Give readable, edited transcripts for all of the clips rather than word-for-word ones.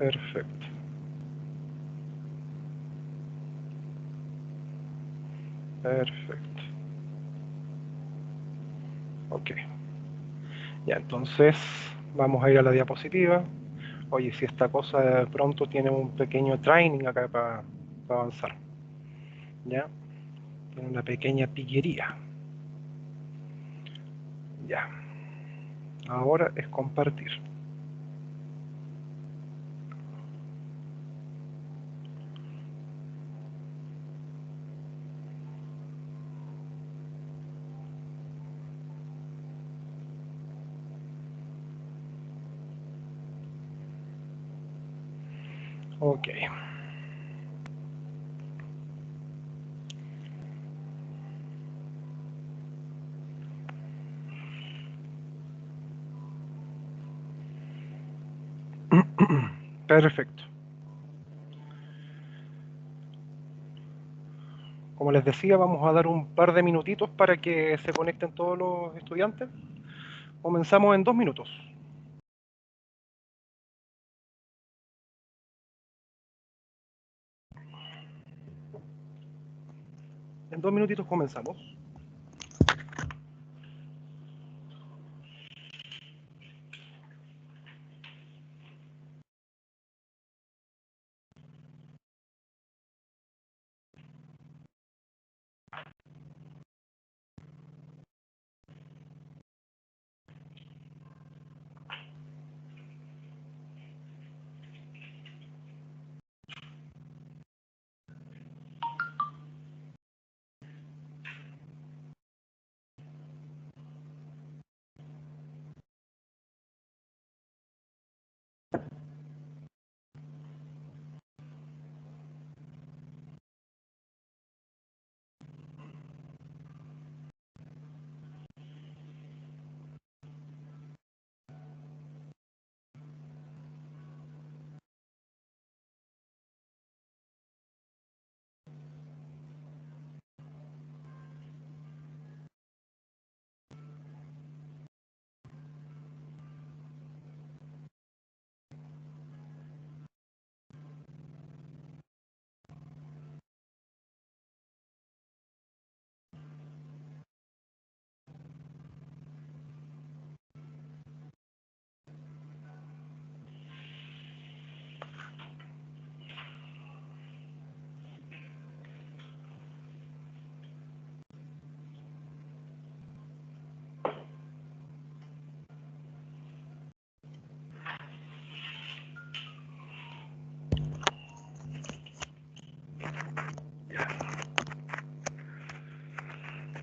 Perfecto. Perfecto. Ok. Ya, entonces vamos a ir a la diapositiva. Oye, si esta cosa de pronto tiene un pequeño training acá para avanzar. ¿Ya? Tiene una pequeña pillería. Ya. Ahora es compartir. Ok. Perfecto. Como les decía, vamos a dar un par de minutitos para que se conecten todos los estudiantes. Comenzamos en 2 minutos. En 2 minutitos comenzamos.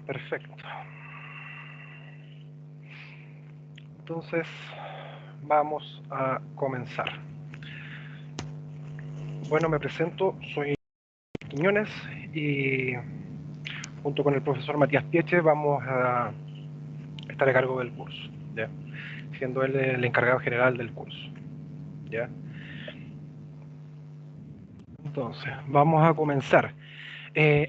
Perfecto. Entonces, vamos a comenzar. Bueno, me presento, soy Quiñones y junto con el profesor Matías Pieche vamos a estar a cargo del curso, ¿ya? Siendo él el encargado general del curso, ¿ya? Entonces, vamos a comenzar.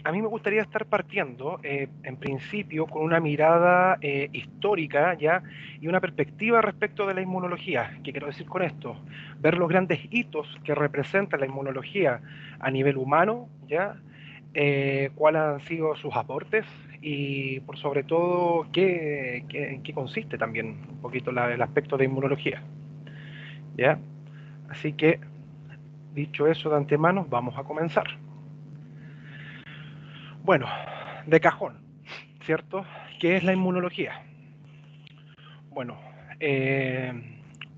A mí me gustaría estar partiendo, en principio, con una mirada histórica, ¿ya? Y una perspectiva respecto de la inmunología. ¿Qué quiero decir con esto? Ver los grandes hitos que representa la inmunología a nivel humano, ¿ya? Cuáles han sido sus aportes y, por sobre todo, en qué consiste también un poquito el aspecto de inmunología, ¿ya? Así que, dicho eso de antemano, vamos a comenzar. Bueno, de cajón, ¿cierto? ¿Qué es la inmunología? Bueno, eh,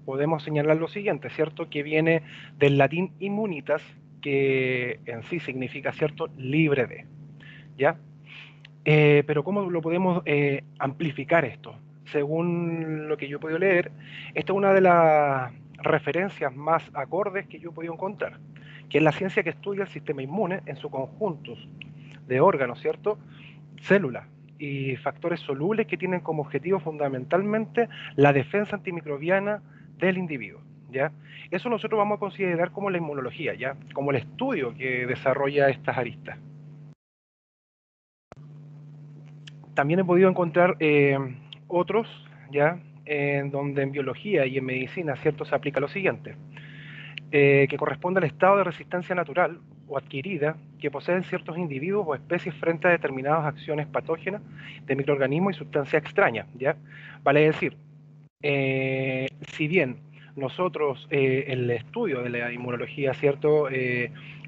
podemos señalar lo siguiente, ¿cierto? Que viene del latín immunitas, que en sí significa, ¿cierto? Libre de, ¿ya? Pero ¿cómo lo podemos amplificar esto? Según lo que yo he podido leer, esta es una de las referencias más acordes que yo he podido encontrar, que es la ciencia que estudia el sistema inmune en su conjunto de órganos, ¿cierto? Células y factores solubles que tienen como objetivo fundamentalmente la defensa antimicrobiana del individuo, ¿ya? Eso nosotros vamos a considerar como la inmunología, ¿ya? Como el estudio que desarrolla estas aristas. También he podido encontrar otros, ¿ya? En donde en biología y en medicina, ¿cierto? Se aplica lo siguiente. que corresponde al estado de resistencia natural o adquirida que poseen ciertos individuos o especies frente a determinadas acciones patógenas de microorganismos y sustancias extrañas, ¿ya? Vale decir, si bien nosotros, el estudio de la inmunología, ¿cierto?,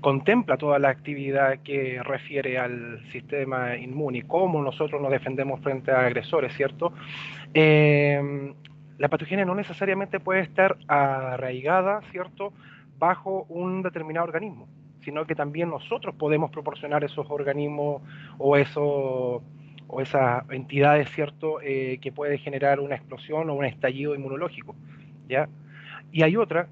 contempla toda la actividad que refiere al sistema inmune y cómo nosotros nos defendemos frente a agresores, ¿cierto? La patogenia no necesariamente puede estar arraigada, ¿cierto?, bajo un determinado organismo, sino que también nosotros podemos proporcionar esos organismos o eso o esas entidades, ¿cierto?, que puede generar una explosión o un estallido inmunológico, ¿ya? Y hay otra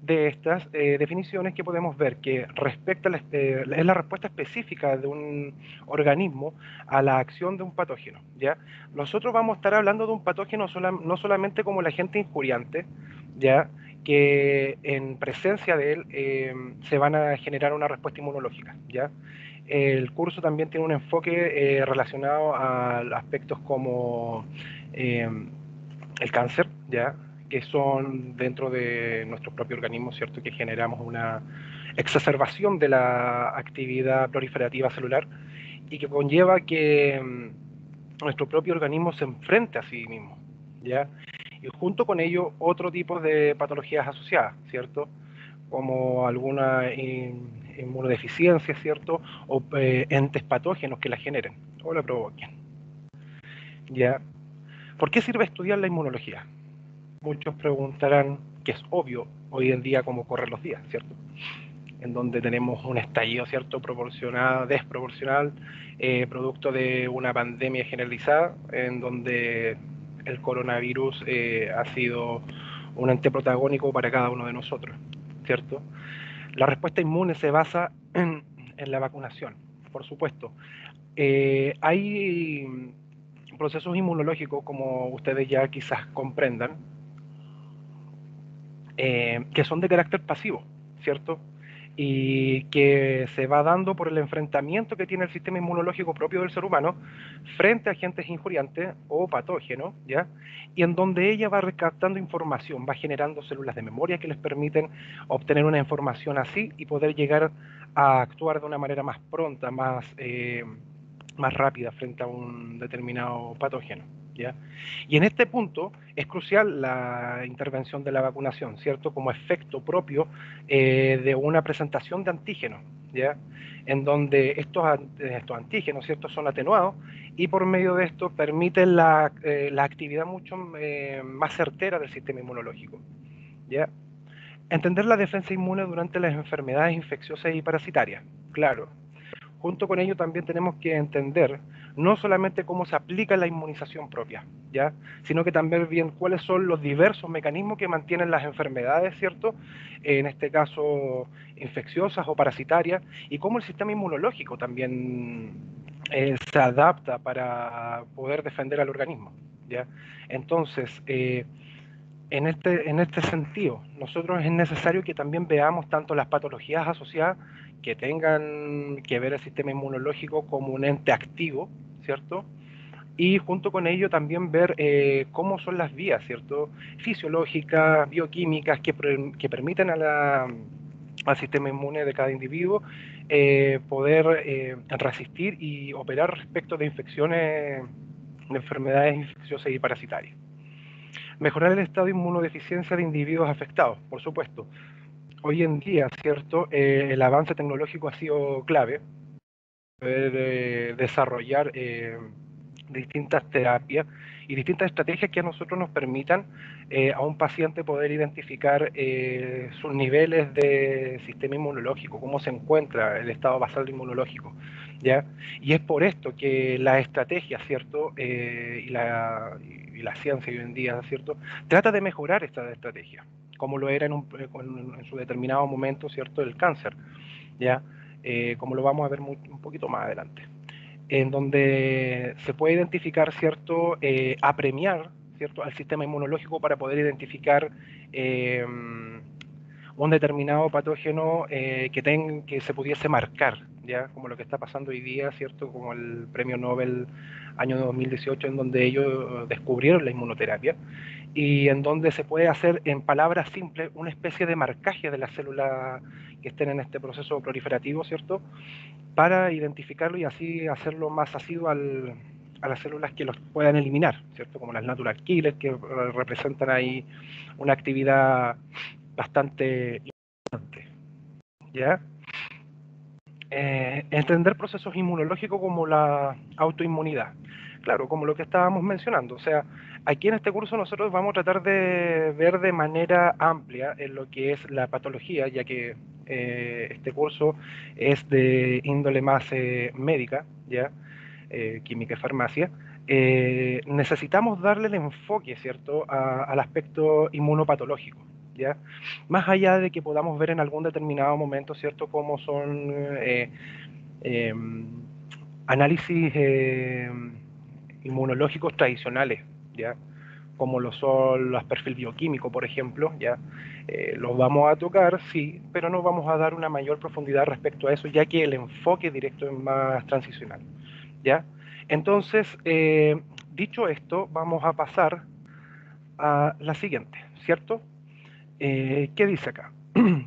de estas definiciones que podemos ver que respecta a es la respuesta específica de un organismo a la acción de un patógeno, ¿ya? Nosotros vamos a estar hablando de un patógeno no solamente como el agente injuriante, ¿ya?, que en presencia de él se van a generar una respuesta inmunológica, ¿ya? El curso también tiene un enfoque relacionado a aspectos como eh, el cáncer, ¿ya?, que son dentro de nuestro propio organismo, ¿cierto?, que generamos una exacerbación de la actividad proliferativa celular y que conlleva que nuestro propio organismo se enfrente a sí mismo, ¿ya? Y junto con ello otro tipo de patologías asociadas, ¿cierto?, como alguna inmunodeficiencia, ¿cierto?, o entes patógenos que la generen o la provoquen, ¿ya? ¿Por qué sirve estudiar la inmunología? Muchos preguntarán, que es obvio hoy en día como corren los días, ¿cierto? En donde tenemos un estallido, ¿cierto?, proporcional, desproporcional, producto de una pandemia generalizada, en donde el coronavirus ha sido un ente protagónico para cada uno de nosotros, ¿cierto? La respuesta inmune se basa en la vacunación, por supuesto. Hay procesos inmunológicos, como ustedes ya quizás comprendan, que son de carácter pasivo, ¿cierto? Y que se va dando por el enfrentamiento que tiene el sistema inmunológico propio del ser humano frente a agentes injuriantes o patógenos, ¿ya? Y en donde ella va recaptando información, va generando células de memoria que les permiten obtener una información así y poder llegar a actuar de una manera más pronta, más rápida frente a un determinado patógeno, ¿ya? Y en este punto es crucial la intervención de la vacunación, ¿cierto?, como efecto propio de una presentación de antígenos, ¿ya?, en donde estos antígenos, ¿cierto?, son atenuados y por medio de esto permiten la actividad mucho más certera del sistema inmunológico, ¿ya? Entender la defensa inmune durante las enfermedades infecciosas y parasitarias, claro. Junto con ello también tenemos que entender no solamente cómo se aplica la inmunización propia, ¿ya?, sino que también bien cuáles son los diversos mecanismos que mantienen las enfermedades, ¿cierto?, en este caso infecciosas o parasitarias, y cómo el sistema inmunológico también se adapta para poder defender al organismo, ¿ya? Entonces, en este sentido, nosotros es necesario que también veamos tanto las patologías asociadas que tengan que ver el sistema inmunológico como un ente activo, ¿cierto? Y junto con ello también ver cómo son las vías, ¿cierto?, fisiológicas, bioquímicas que permiten al sistema inmune de cada individuo poder resistir y operar respecto de infecciones, de enfermedades infecciosas y parasitarias. Mejorar el estado de inmunodeficiencia de individuos afectados, por supuesto. Hoy en día, ¿cierto?, el avance tecnológico ha sido clave, poder desarrollar distintas terapias y distintas estrategias que a nosotros nos permitan a un paciente poder identificar sus niveles de sistema inmunológico, cómo se encuentra el estado basal inmunológico, ¿ya? Y es por esto que la estrategia, ¿cierto?, y la ciencia hoy en día, ¿cierto?, trata de mejorar esta estrategia, como lo era en su determinado momento, ¿cierto?, el cáncer, ¿ya? Como lo vamos a ver un poquito más adelante, en donde se puede identificar, ¿cierto?, apremiar, ¿cierto?, al sistema inmunológico para poder identificar un determinado patógeno que se pudiese marcar, ya como lo que está pasando hoy día, ¿cierto? Como el premio Nobel año 2018, en donde ellos descubrieron la inmunoterapia y en donde se puede hacer, en palabras simples, una especie de marcaje de las células que estén en este proceso proliferativo, ¿cierto? Para identificarlo y así hacerlo más asiduo a las células que los puedan eliminar, ¿cierto? Como las natural killers, que representan ahí una actividad bastante importante, ¿ya? Entender procesos inmunológicos como la autoinmunidad. Claro, como lo que estábamos mencionando, o sea, aquí en este curso nosotros vamos a tratar de ver de manera amplia en lo que es la patología, ya que este curso es de índole más médica, ya, química y farmacia. Necesitamos darle el enfoque, ¿cierto?, al aspecto inmunopatológico, ¿ya? Más allá de que podamos ver en algún determinado momento, ¿cierto?, cómo son eh, análisis inmunológicos tradicionales, ¿ya? Como lo son los perfil bioquímico, por ejemplo, ¿ya? Los vamos a tocar, sí, pero no vamos a dar una mayor profundidad respecto a eso, ya que el enfoque directo es más transicional, ¿ya? Entonces, dicho esto, vamos a pasar a la siguiente, ¿cierto? ¿Qué dice acá?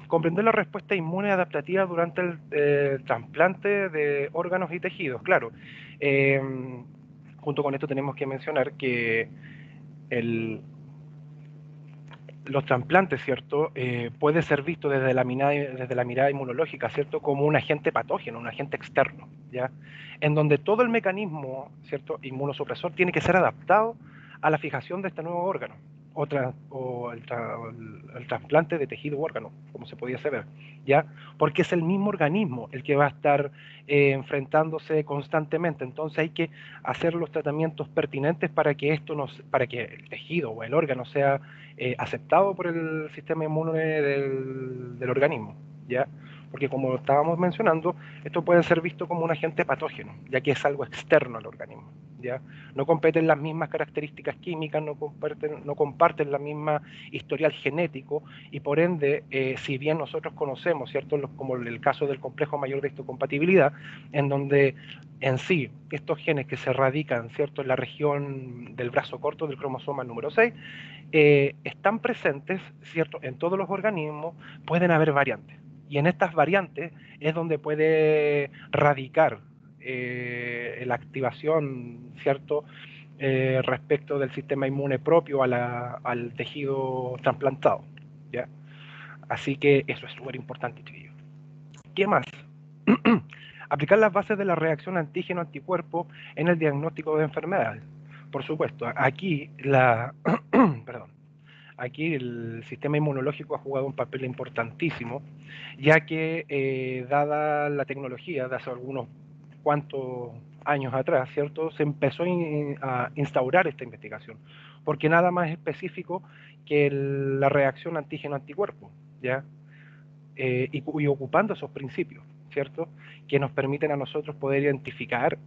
Comprender la respuesta inmune adaptativa durante el trasplante de órganos y tejidos. Claro, eh, junto con esto tenemos que mencionar que el, los trasplantes, ¿cierto? Puede ser visto desde la mirada inmunológica, ¿cierto? Como un agente patógeno, un agente externo, ¿ya? En donde todo el mecanismo, ¿cierto? Inmunosupresor tiene que ser adaptado a la fijación de este nuevo órgano, el trasplante de tejido u órgano, como se podía saber, ¿ya? Porque es el mismo organismo el que va a estar enfrentándose constantemente, entonces hay que hacer los tratamientos pertinentes para que el tejido o el órgano sea aceptado por el sistema inmune del organismo, ¿ya? Porque como estábamos mencionando, esto puede ser visto como un agente patógeno, ya que es algo externo al organismo, ¿ya? No competen las mismas características químicas, no comparten la misma historial genético y por ende, si bien nosotros conocemos, ¿cierto? Como el caso del complejo mayor de histocompatibilidad, en donde en sí estos genes que se radican, ¿cierto? En la región del brazo corto del cromosoma número 6, están presentes, ¿cierto? En todos los organismos pueden haber variantes. Y en estas variantes es donde puede radicar la activación, ¿cierto? Respecto del sistema inmune propio al tejido trasplantado, ¿ya? Así que eso es súper importante, chiquillos. ¿Qué más? Aplicar las bases de la reacción antígeno-anticuerpo en el diagnóstico de enfermedades. Por supuesto, aquí perdón, aquí el sistema inmunológico ha jugado un papel importantísimo, ya que dada la tecnología de hace algunos cuantos años atrás, ¿cierto? Se empezó a instaurar esta investigación, porque nada más específico que la reacción antígeno-anticuerpo, ¿ya? Y ocupando esos principios, ¿cierto? Que nos permiten a nosotros poder identificar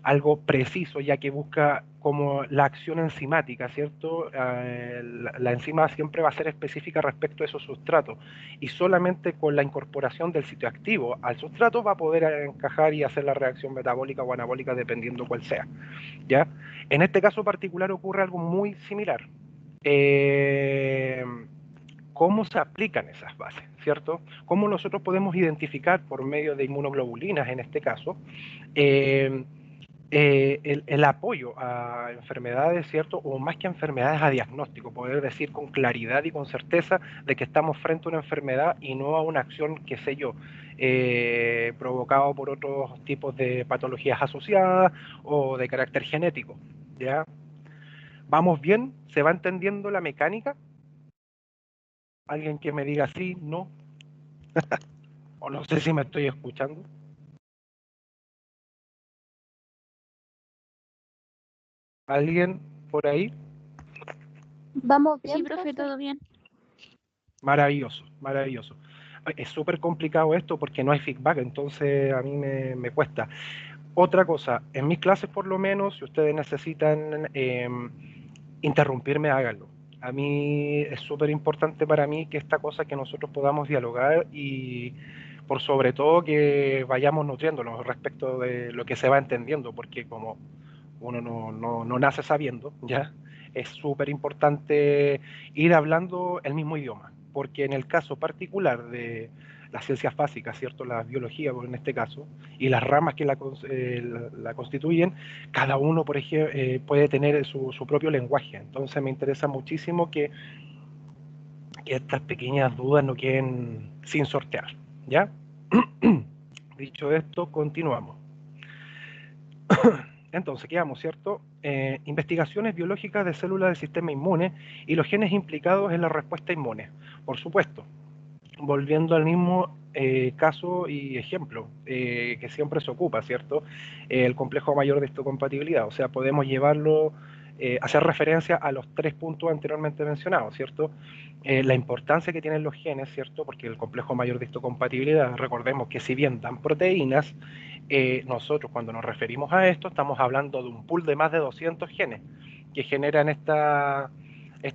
algo preciso, ya que busca como la acción enzimática, ¿cierto? La enzima siempre va a ser específica respecto a esos sustratos y solamente con la incorporación del sitio activo al sustrato va a poder encajar y hacer la reacción metabólica o anabólica dependiendo cuál sea, ¿ya? En este caso particular ocurre algo muy similar. Eh, ¿Cómo se aplican esas bases, cierto? ¿Cómo nosotros podemos identificar por medio de inmunoglobulinas, en este caso, eh, el apoyo a enfermedades, ¿cierto? O más que a enfermedades, a diagnóstico, poder decir con claridad y con certeza de que estamos frente a una enfermedad y no a una acción, qué sé yo, provocado por otros tipos de patologías asociadas o de carácter genético, ¿ya? ¿Vamos bien? ¿Se va entendiendo la mecánica? Alguien que me diga sí, no, o no sé si me estoy escuchando. ¿Alguien por ahí? ¿Vamos Sí, bien, profe, profe? todo bien. Maravilloso, maravilloso. Es súper complicado esto porque no hay feedback, entonces a mí me cuesta. Otra cosa, en mis clases por lo menos, si ustedes necesitan interrumpirme, háganlo. A mí es súper importante para mí que esta cosa que nosotros podamos dialogar y por sobre todo que vayamos nutriéndonos respecto de lo que se va entendiendo, porque como uno no nace sabiendo, ¿ya? Es súper importante ir hablando el mismo idioma, porque en el caso particular de las ciencias básicas, ¿cierto? La biología, en este caso, y las ramas que la constituyen, cada uno, por ejemplo, puede tener su propio lenguaje. Entonces me interesa muchísimo que estas pequeñas dudas no queden sin sortear, ¿ya? Dicho esto, continuamos. Entonces, quedamos, ¿cierto? Investigaciones biológicas de células del sistema inmune y los genes implicados en la respuesta inmune. Por supuesto, volviendo al mismo caso y ejemplo que siempre se ocupa, ¿cierto? El complejo mayor de histocompatibilidad, o sea, podemos llevarlo, hacer referencia a los 3 puntos anteriormente mencionados, ¿cierto? La importancia que tienen los genes, ¿cierto? Porque el complejo mayor de histocompatibilidad, recordemos que si bien dan proteínas, nosotros cuando nos referimos a esto estamos hablando de un pool de más de 200 genes que generan esta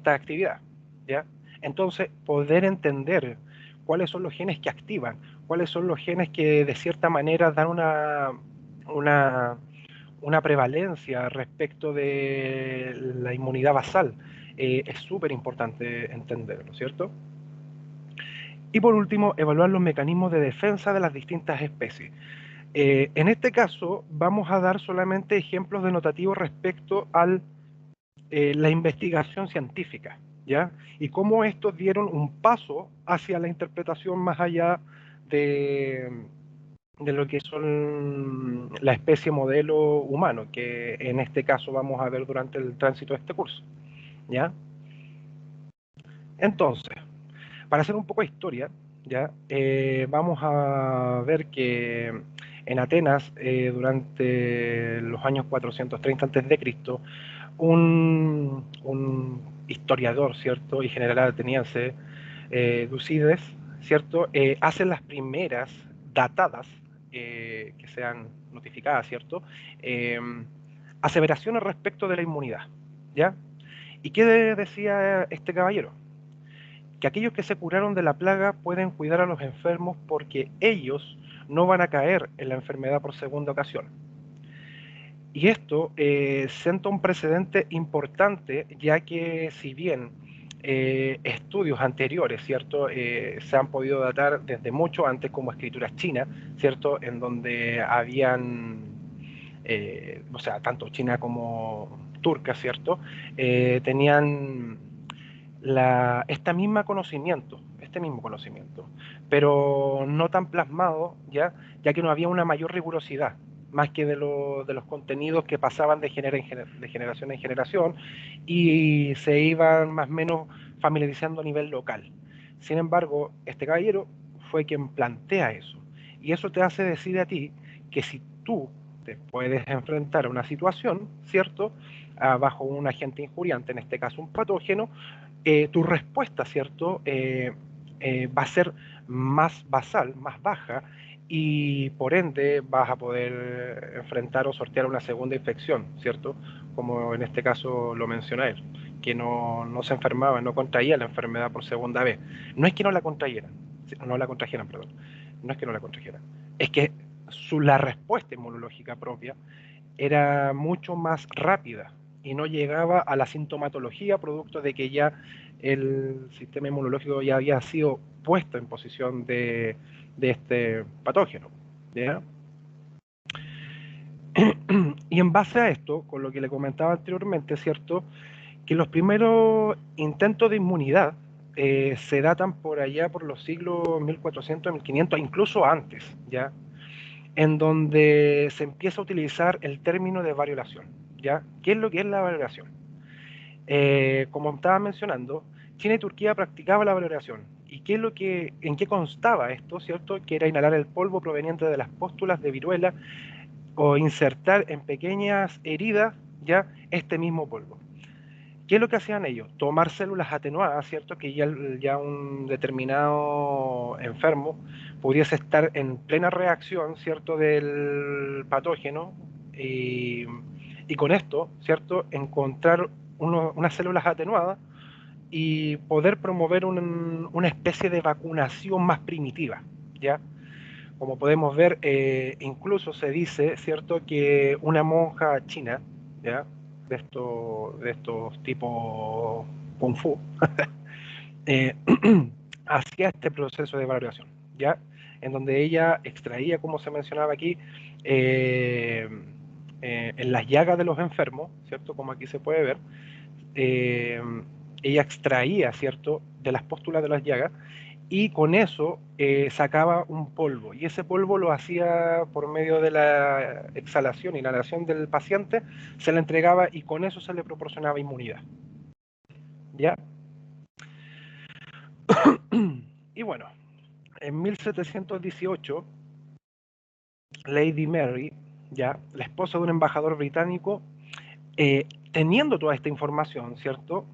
actividad, ¿ya? Entonces, poder entender cuáles son los genes que activan, cuáles son los genes que de cierta manera dan una, una prevalencia respecto de la inmunidad basal, es súper importante entenderlo, ¿cierto? Y por último, evaluar los mecanismos de defensa de las distintas especies. En este caso, vamos a dar solamente ejemplos denotativos respecto a la investigación científica, ¿ya? Y cómo estos dieron un paso hacia la interpretación más allá de, de lo que son la especie modelo humano, que en este caso vamos a ver durante el tránsito de este curso, ¿ya? Entonces, para hacer un poco de historia, ¿ya? Vamos a ver que en Atenas, durante los años 430 a.C., un historiador, ¿cierto? Y general ateniense, Tucídides, ¿cierto? Hace las primeras datadas que sean notificadas, ¿cierto? Eh, Aseveraciones respecto de la inmunidad, ¿ya? ¿Y qué decía este caballero? Que aquellos que se curaron de la plaga pueden cuidar a los enfermos porque ellos no van a caer en la enfermedad por segunda ocasión. Y esto sienta un precedente importante, ya que si bien estudios anteriores, ¿cierto? Se han podido datar desde mucho antes como escrituras chinas, ¿cierto? En donde habían, o sea, tanto China como turca, ¿cierto? Tenían este mismo conocimiento, pero no tan plasmado, ya que no había una mayor rigurosidad, más que de los contenidos que pasaban de generación en generación y se iban más o menos familiarizando a nivel local. Sin embargo, este caballero fue quien plantea eso, y eso te hace decir a ti que si tú te puedes enfrentar a una situación, ¿cierto? Bajo un agente injuriante, en este caso un patógeno, tu respuesta, ¿cierto? Va a ser más basal, más baja, y por ende vas a poder enfrentar o sortear una segunda infección, ¿cierto? Como en este caso lo menciona él, que no se enfermaba, no contraía la enfermedad por segunda vez. No es que no la contrajeran, perdón. No es que no la contrajeran, es que la respuesta inmunológica propia era mucho más rápida y no llegaba a la sintomatología producto de que ya el sistema inmunológico ya había sido puesto en posición de este patógeno, ¿ya? Y en base a esto, con lo que le comentaba anteriormente, ¿cierto? Que los primeros intentos de inmunidad se datan por allá por los siglos 1400, 1500, incluso antes, ¿ya? En donde se empieza a utilizar el término de variolación, ¿ya? ¿Qué es lo que es la variolación? Como estaba mencionando, China y Turquía practicaban la variolación. ¿Y qué es en qué constaba esto, cierto? Que era inhalar el polvo proveniente de las pústulas de viruela o insertar en pequeñas heridas ya este mismo polvo. ¿Qué es lo que hacían ellos? Tomar células atenuadas, ¿cierto? Que ya un determinado enfermo pudiese estar en plena reacción, ¿cierto? Del patógeno y con esto, ¿cierto? Encontrar unas células atenuadas y poder promover una especie de vacunación más primitiva, ¿ya? como podemos ver, incluso se dice, ¿cierto?, que una monja china, ¿ya?, de estos tipos Kung Fu, eh, hacía este proceso de valoración, ¿ya?, en donde ella extraía, como se mencionaba aquí, en las llagas de los enfermos, ¿cierto?, como aquí se puede ver, eh, ella extraía, ¿cierto?, de las pústulas de las llagas, y con eso sacaba un polvo, y ese polvo lo hacía por medio de la exhalación, inhalación del paciente, se le entregaba y con eso se le proporcionaba inmunidad, ¿ya? Y bueno, en 1718, Lady Mary, ya, la esposa de un embajador británico, teniendo toda esta información, ¿cierto?,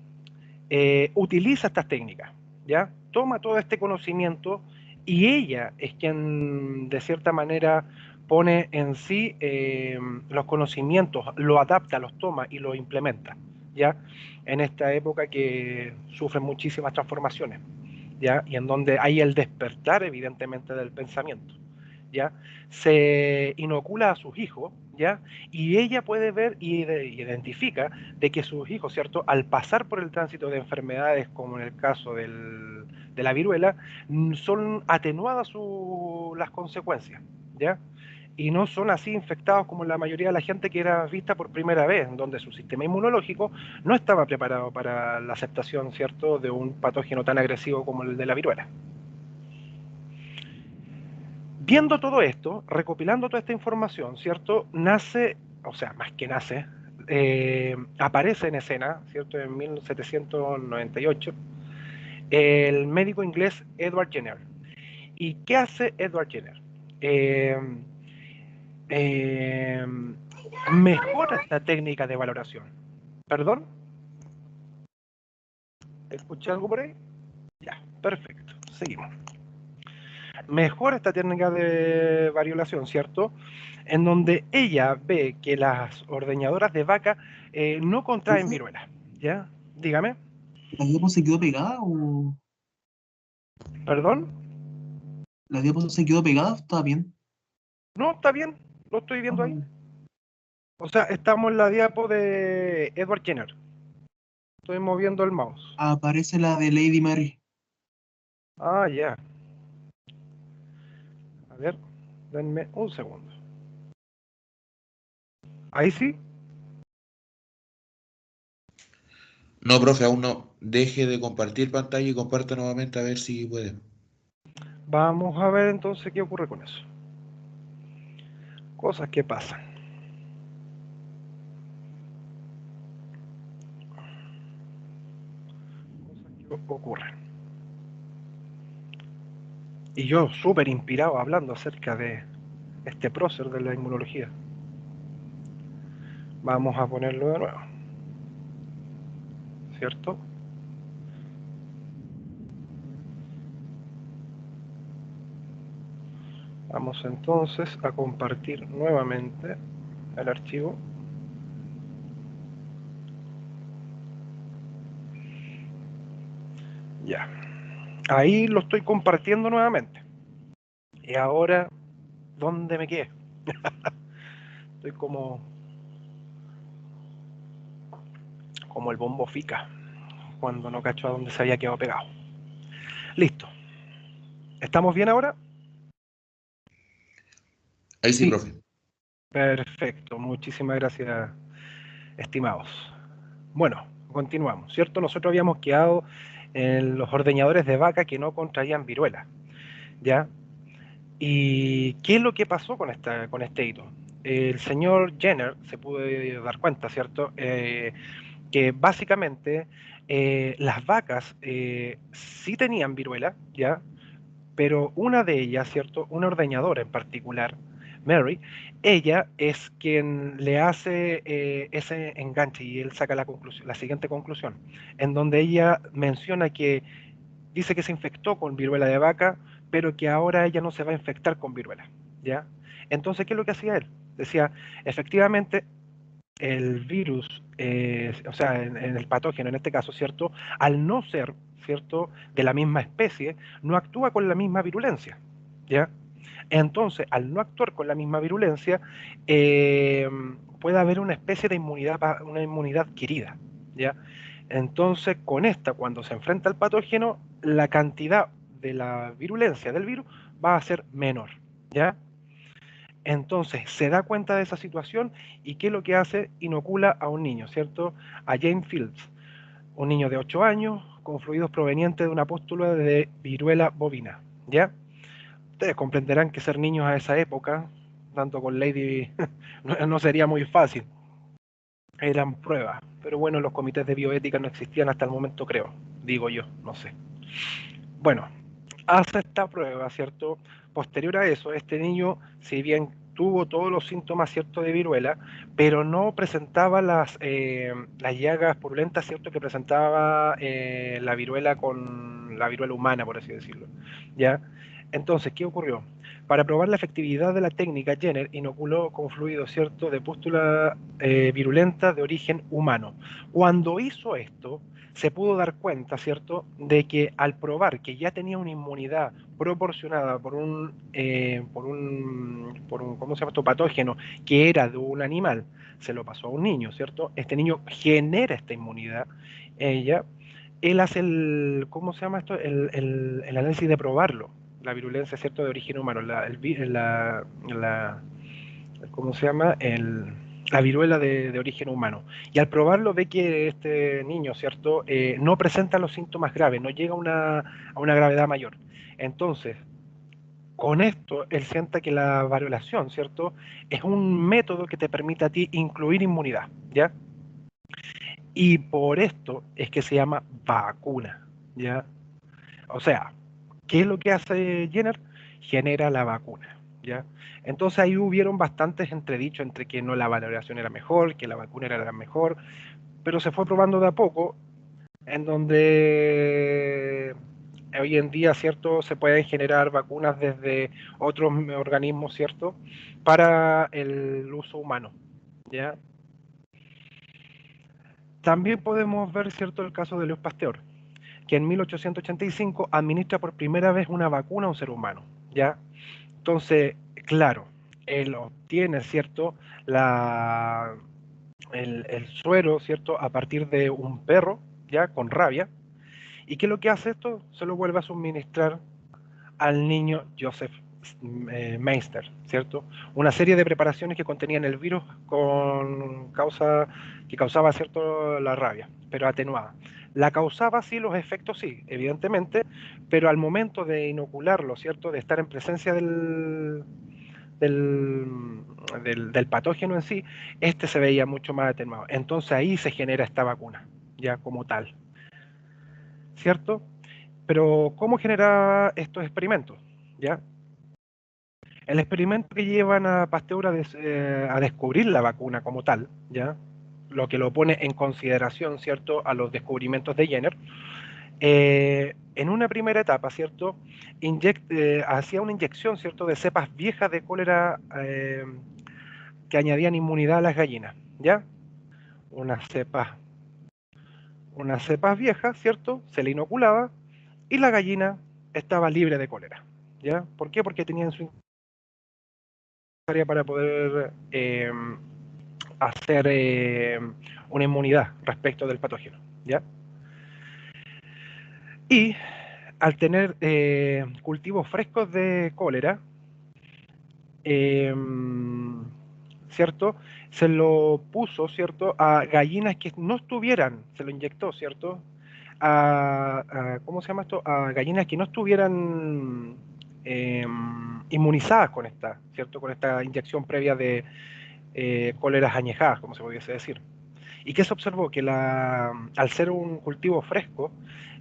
utiliza estas técnicas, ¿ya? Toma todo este conocimiento y ella es quien, de cierta manera, pone en sí los conocimientos, lo adapta, los toma y los implementa, ¿ya? En esta época que sufren muchísimas transformaciones, ¿ya? Y en donde hay el despertar, evidentemente, del pensamiento, ¿ya? Se inocula a sus hijos, ¿ya? Y ella puede ver y identifica de que sus hijos, ¿cierto?, al pasar por el tránsito de enfermedades, como en el caso de la viruela, son atenuadas las consecuencias, ¿ya? Y no son así infectados como la mayoría de la gente que era vista por primera vez, en donde su sistema inmunológico no estaba preparado para la aceptación, ¿cierto?, de un patógeno tan agresivo como el de la viruela. Viendo todo esto, recopilando toda esta información, ¿cierto?, nace, o sea, más que nace, aparece en escena, ¿cierto?, en 1798, el médico inglés Edward Jenner. ¿Y qué hace Edward Jenner? Eh, eh, Mejora esta técnica de valoración. ¿Perdón? ¿Escuché algo por ahí? Ya, perfecto. Seguimos. Mejora esta técnica de variolación, ¿cierto?, en donde ella ve que las ordeñadoras de vaca no contraen Profe, viruela, ¿ya? Dígame. ¿la diapo se quedó pegada o ¿Perdón? la diapo se quedó pegada o está bien? No, está bien, lo estoy Ah, viendo ahí. O sea, estamos en la diapo de Edward Jenner. Estoy moviendo el mouse. aparece la de Lady Mary. Ah, ya. A ver, denme un segundo. Ahí sí. No, profe, aún no. Deje de compartir pantalla y comparta nuevamente a ver si puede. Vamos a ver entonces qué ocurre con eso. Cosas que pasan. Cosas que ocurren. Y yo súper inspirado hablando acerca de este prócer de la inmunología. Vamos a ponerlo de nuevo, ¿cierto? Vamos entonces a compartir nuevamente el archivo. Ya. Ahí lo estoy compartiendo nuevamente. Y ahora, ¿dónde me quedé? Estoy como el bombo fica, cuando no cacho a dónde se había quedado pegado. Listo. ¿Estamos bien ahora? Ahí sí, Sí, profe. Perfecto. Muchísimas gracias, estimados. Bueno, continuamos, ¿cierto? Nosotros habíamos quedado en los ordeñadores de vaca que no contraían viruela, ¿ya? ¿Y qué es lo que pasó con este hito? El señor Jenner se pudo dar cuenta, ¿cierto?, que básicamente las vacas sí tenían viruela, ¿ya? Pero una de ellas, ¿cierto?, una ordeñadora en particular, Mary, ella es quien le hace ese enganche y él saca la siguiente conclusión, en donde ella menciona que dice que se infectó con viruela de vaca, pero que ahora ella no se va a infectar con viruela, ¿ya? Entonces, ¿qué es lo que hacía él? Decía, efectivamente, el virus, o sea, en el patógeno en este caso, ¿cierto? Al no ser, ¿cierto?, de la misma especie, no actúa con la misma virulencia, ¿ya? Entonces, al no actuar con la misma virulencia, puede haber una especie de inmunidad, una inmunidad adquirida, ¿ya? Entonces, con esta, cuando se enfrenta al patógeno, la cantidad de la virulencia del virus va a ser menor, ¿ya? Entonces, se da cuenta de esa situación y ¿qué es lo que hace? Inocula a un niño, ¿cierto? A James Fields, un niño de 8 años con fluidos provenientes de una pústula de viruela bovina, ¿ya? Ustedes comprenderán que ser niños a esa época, tanto con Lady, no sería muy fácil. Eran pruebas, pero bueno, los comités de bioética no existían hasta el momento, creo, digo yo, no sé. Bueno, hace esta prueba, ¿cierto? Posterior a eso, este niño, si bien tuvo todos los síntomas, ¿cierto?, de viruela, pero no presentaba las llagas purulentas, ¿cierto?, que presentaba la viruela con la viruela humana, por así decirlo, ¿ya? Entonces, ¿qué ocurrió? Para probar la efectividad de la técnica, Jenner inoculó con fluido, ¿cierto?, de pústula virulenta de origen humano. Cuando hizo esto, se pudo dar cuenta, ¿cierto?, de que al probar que ya tenía una inmunidad proporcionada por un ¿cómo se llama esto?, patógeno que era de un animal, se lo pasó a un niño, ¿cierto? Este niño genera esta inmunidad, él hace ¿cómo se llama esto?, el análisis de probarlo, la virulencia, ¿cierto?, de origen humano, ¿cómo se llama?, la viruela de origen humano. Y al probarlo ve que este niño, ¿cierto?, no presenta los síntomas graves, no llega a una gravedad mayor. Entonces, con esto, él sienta que la variolación, ¿cierto?, es un método que te permite a ti incluir inmunidad, ¿ya? Y por esto es que se llama vacuna, ¿ya? O sea, ¿qué es lo que hace Jenner? Genera la vacuna, ¿ya? Entonces ahí hubieron bastantes entredichos entre que no la valoración era mejor, que la vacuna era la mejor, pero se fue probando de a poco, en donde hoy en día, ¿cierto?, se pueden generar vacunas desde otros organismos, ¿cierto?, para el uso humano, ¿ya? También podemos ver, ¿cierto?, el caso de Louis Pasteur, que en 1885 administra por primera vez una vacuna a un ser humano, ¿ya? Entonces, claro, él obtiene, ¿cierto?, el suero, ¿cierto?, a partir de un perro, ¿ya?, con rabia. ¿Y qué es lo que hace esto? Se lo vuelve a suministrar al niño Joseph Meister, ¿cierto? Una serie de preparaciones que contenían el virus que causaba, ¿cierto?, la rabia, pero atenuada. La causaba, sí, los efectos, sí, evidentemente, pero al momento de inocularlo, ¿cierto?, de estar en presencia del patógeno en sí, este se veía mucho más atenuado. Entonces ahí se genera esta vacuna, ya como tal, ¿cierto? Pero ¿cómo generaba estos experimentos? ¿Ya? El experimento que llevan a Pasteur a descubrir la vacuna como tal, ¿ya?, lo que lo pone en consideración, ¿cierto?, a los descubrimientos de Jenner, en una primera etapa, ¿cierto?, hacía una inyección, ¿cierto?, de cepas viejas de cólera que añadían inmunidad a las gallinas, ¿ya? Unas cepas viejas, ¿cierto?, se le inoculaba y la gallina estaba libre de cólera, ¿ya? ¿Por qué? Porque tenían su área para poder hacer una inmunidad respecto del patógeno, ¿ya? Y al tener cultivos frescos de cólera, ¿cierto?, se lo puso, ¿cierto?, a gallinas que no estuvieran, se lo inyectó, ¿cierto?, ¿cómo se llama esto?, a gallinas que no estuvieran inmunizadas con esta, ¿cierto?, con esta inyección previa de cóleras añejadas, como se pudiese decir. ¿Y qué se observó? Que al ser un cultivo fresco,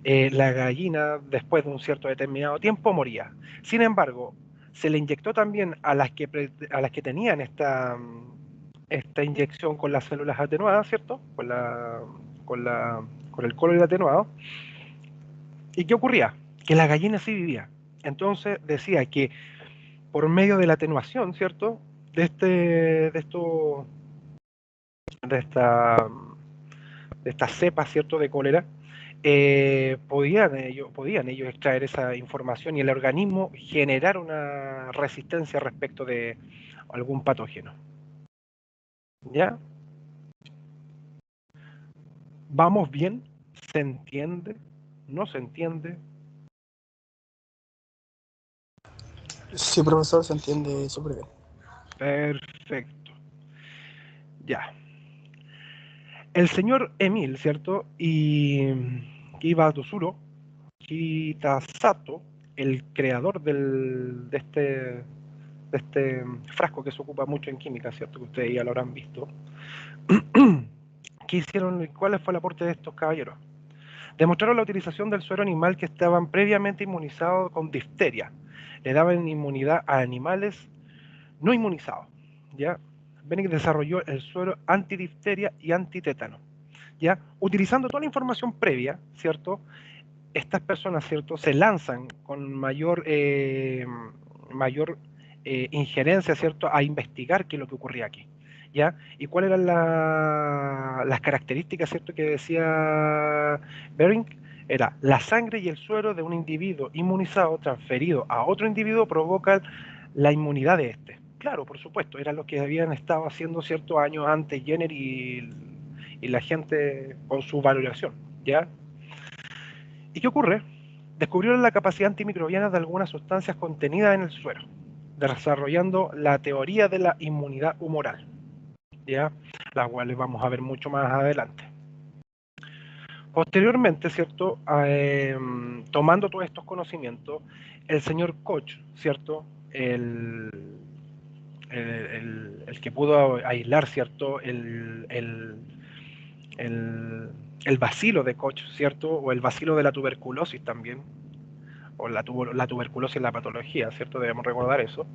la gallina, después de un cierto determinado tiempo, moría. Sin embargo, se le inyectó también a las que tenían esta inyección con las células atenuadas, ¿cierto?, con el cólera atenuado. ¿Y qué ocurría? Que la gallina sí vivía. Entonces decía que por medio de la atenuación, ¿cierto?, de esta cepa, ¿cierto?, de cólera, podían ellos extraer esa información y el organismo generar una resistencia respecto de algún patógeno. ¿Ya? ¿Vamos bien? ¿Se entiende? ¿No se entiende? Sí, profesor, se entiende súper bien. Perfecto. Ya. El señor Emil, ¿cierto? Y Kitasato, el creador de este frasco que se ocupa mucho en química, ¿cierto? Que ustedes ya lo habrán visto. ¿Qué hicieron? ¿Cuál fue el aporte de estos caballeros? Demostraron la utilización del suero animal que estaban previamente inmunizados con difteria. Le daban inmunidad a animales no inmunizados. ¿Ya? Bennick desarrolló el suero antidifteria y antitétano. ¿Ya? Utilizando toda la información previa, ¿cierto? Estas personas, ¿cierto? Se lanzan con mayor injerencia, ¿cierto? A investigar qué es lo que ocurría aquí. ¿Ya? ¿Y cuáles eran las características, ¿cierto? Que decía Bering? Era la sangre y el suero de un individuo inmunizado transferido a otro individuo provocan la inmunidad de este. Claro, por supuesto, era lo que habían estado haciendo ciertos años antes Jenner y la gente con su valoración, ¿ya? ¿Y qué ocurre? Descubrieron la capacidad antimicrobiana de algunas sustancias contenidas en el suero, desarrollando la teoría de la inmunidad humoral, ¿ya? Las cuales vamos a ver mucho más adelante. Posteriormente, ¿cierto? Tomando todos estos conocimientos, el señor Koch, ¿cierto? El que pudo aislar, ¿cierto? El bacilo de Koch, ¿cierto? O el bacilo de la tuberculosis también, o la tuberculosis en la patología, ¿cierto? Debemos recordar eso.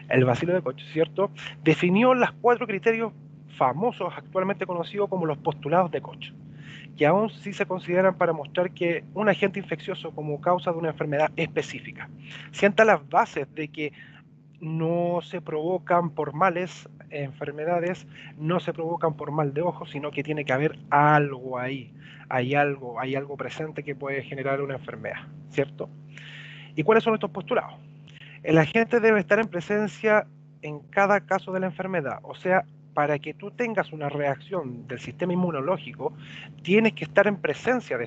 El bacilo de Koch, ¿cierto? Definió los 4 criterios famosos actualmente conocidos como los postulados de Koch, que aún sí se consideran para mostrar que un agente infeccioso como causa de una enfermedad específica sienta las bases de que no se provocan por males, enfermedades no se provocan por mal de ojo, sino que tiene que haber algo ahí, hay algo presente que puede generar una enfermedad, ¿cierto? ¿Y cuáles son estos postulados? El agente debe estar en presencia en cada caso de la enfermedad, o sea, para que tú tengas una reacción del sistema inmunológico, tienes que estar en presencia de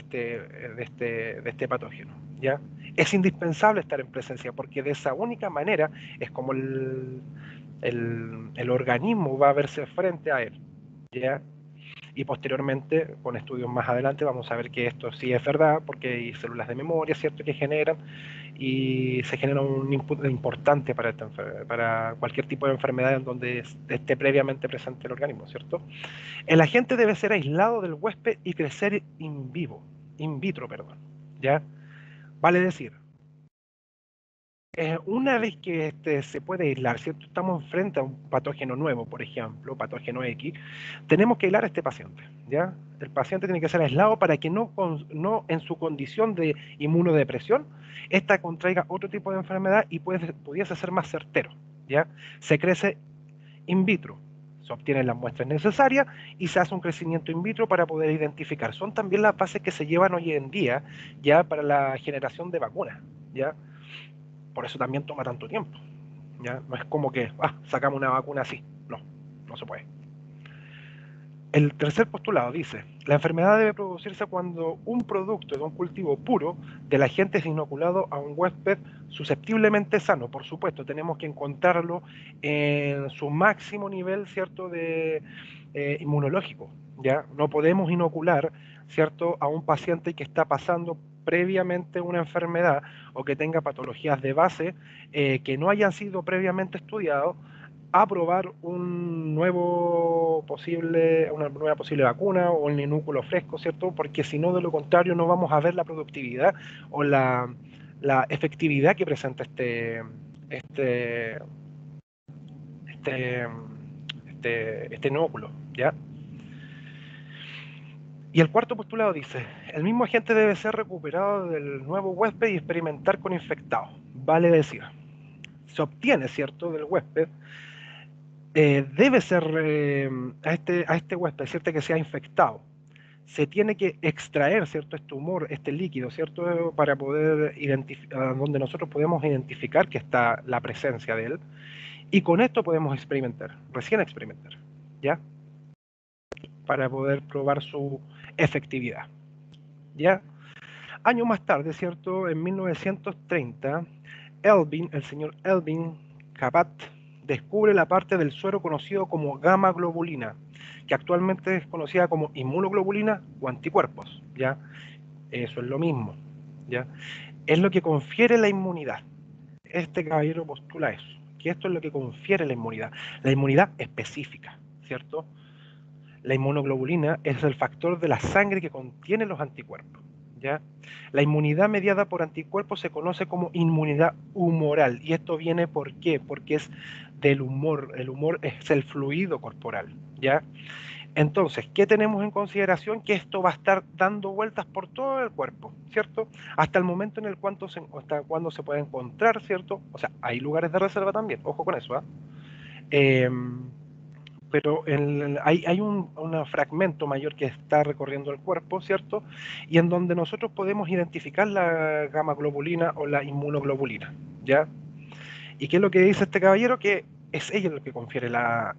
este patógeno, ¿ya? Es indispensable estar en presencia, porque de esa única manera es como el organismo va a verse frente a él, ¿ya? Y posteriormente, con estudios más adelante, vamos a ver que esto sí es verdad, porque hay células de memoria, ¿cierto?, que generan, y se genera un input importante para cualquier tipo de enfermedad en donde esté previamente presente el organismo, ¿cierto? El agente debe ser aislado del huésped y crecer in vitro, perdón, ¿ya? Vale decir, una vez que se puede aislar, ¿cierto? Estamos frente a un patógeno nuevo, por ejemplo, patógeno X, tenemos que aislar a este paciente, ¿ya? El paciente tiene que ser aislado para que no en su condición de inmunodepresión, esta contraiga otro tipo de enfermedad y pudiese ser más certero, ¿ya? Se crece in vitro, se obtienen las muestras necesarias y se hace un crecimiento in vitro para poder identificar. Son también las bases que se llevan hoy en día, ya para la generación de vacunas, ¿ya? Por eso también toma tanto tiempo, ¿ya? No es como que sacamos una vacuna así, no se puede. El tercer postulado dice, la enfermedad debe producirse cuando un producto de un cultivo puro del agente es inoculado a un huésped susceptiblemente sano. Por supuesto, tenemos que encontrarlo en su máximo nivel, ¿cierto?, de inmunológico, ¿ya? No podemos inocular, ¿cierto?, a un paciente que está pasando previamente una enfermedad o que tenga patologías de base que no hayan sido previamente estudiados, a probar una nueva posible vacuna o un inúculo fresco, ¿cierto? Porque si no, de lo contrario, no vamos a ver la productividad o la efectividad que presenta este inúculo, ¿ya? Y el cuarto postulado dice, el mismo agente debe ser recuperado del nuevo huésped y experimentar con infectados. Vale decir, se obtiene, ¿cierto?, del huésped, debe ser a este huésped, ¿cierto?, que sea infectado, se tiene que extraer, ¿cierto?, este humor, este líquido, ¿cierto?, para poder identificar, donde nosotros podemos identificar que está la presencia de él, y con esto podemos experimentar, recién experimentar, ¿ya? Para poder probar su efectividad, ¿ya? Años más tarde, ¿cierto?, en 1930, el señor Elvin Cabat descubre la parte del suero conocido como gamma globulina, que actualmente es conocida como inmunoglobulina o anticuerpos, ¿ya? Eso es lo mismo, ¿ya? Es lo que confiere la inmunidad. Este caballero postula eso, que esto es lo que confiere la inmunidad específica, ¿cierto? La inmunoglobulina es el factor de la sangre que contiene los anticuerpos, ¿ya? La inmunidad mediada por anticuerpos se conoce como inmunidad humoral, y esto viene ¿por qué? Porque es del humor, el humor es el fluido corporal, ¿ya? Entonces, ¿qué tenemos en consideración? Que esto va a estar dando vueltas por todo el cuerpo, ¿cierto? Hasta el momento en el hasta cuando se puede encontrar, ¿cierto? O sea, hay lugares de reserva también, ojo con eso, ¿eh? Pero hay un fragmento mayor que está recorriendo el cuerpo, ¿cierto? Y en donde nosotros podemos identificar la gamma globulina o la inmunoglobulina, ¿ya? ¿Y qué es lo que dice este caballero? Que es ella lo que confiere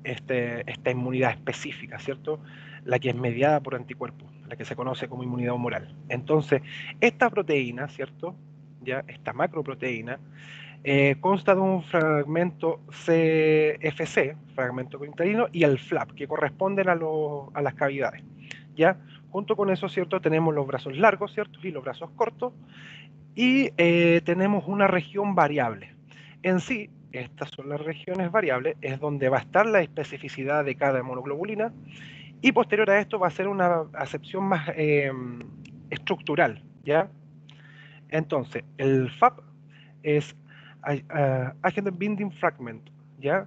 esta inmunidad específica, ¿cierto? La que es mediada por anticuerpos, la que se conoce como inmunidad humoral. Entonces, esta proteína, ¿cierto? ¿Ya? Esta macroproteína, consta de un fragmento CFC, fragmento cristalino, y el FLAP, que corresponden a las cavidades, ¿ya? Junto con eso, ¿cierto? Tenemos los brazos largos, ¿cierto? Y los brazos cortos, y tenemos una región variable. En sí, estas son las regiones variables, es donde va a estar la especificidad de cada monoglobulina, y posterior a esto va a ser una acepción más estructural, ¿ya? Entonces, el FAP es Agent Binding Fragment, ¿ya?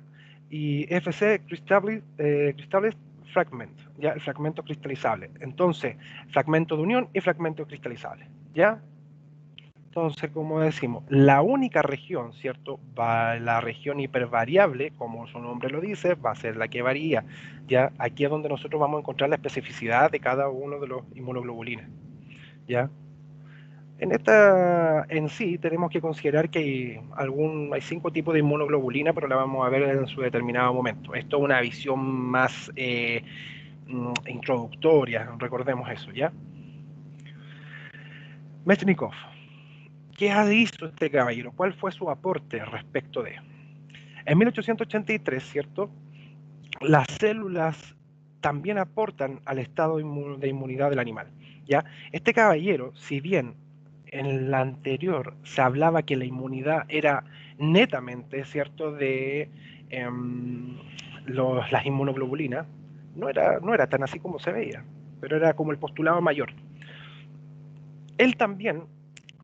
Y FC Crystallized Fragment, ¿ya? El fragmento cristalizable. Entonces, fragmento de unión y fragmento cristalizable, ¿ya? Entonces, como decimos, la única región, ¿cierto? La región hipervariable, como su nombre lo dice, va a ser la que varía, ¿ya? Aquí es donde nosotros vamos a encontrar la especificidad de cada uno de los inmunoglobulinas, ¿ya? En sí tenemos que considerar que hay 5 tipos de inmunoglobulina, pero la vamos a ver en su determinado momento. Esto es una visión más introductoria, recordemos eso, ¿ya? Mechnikov, ¿qué hizo este caballero? ¿Cuál fue su aporte respecto de? En 1883, ¿cierto? Las células también aportan al estado de inmunidad del animal, ¿ya? Este caballero, si bien en la anterior se hablaba que la inmunidad era netamente, ¿cierto?, de las inmunoglobulinas, no era tan así como se veía, pero era como el postulado mayor. Él también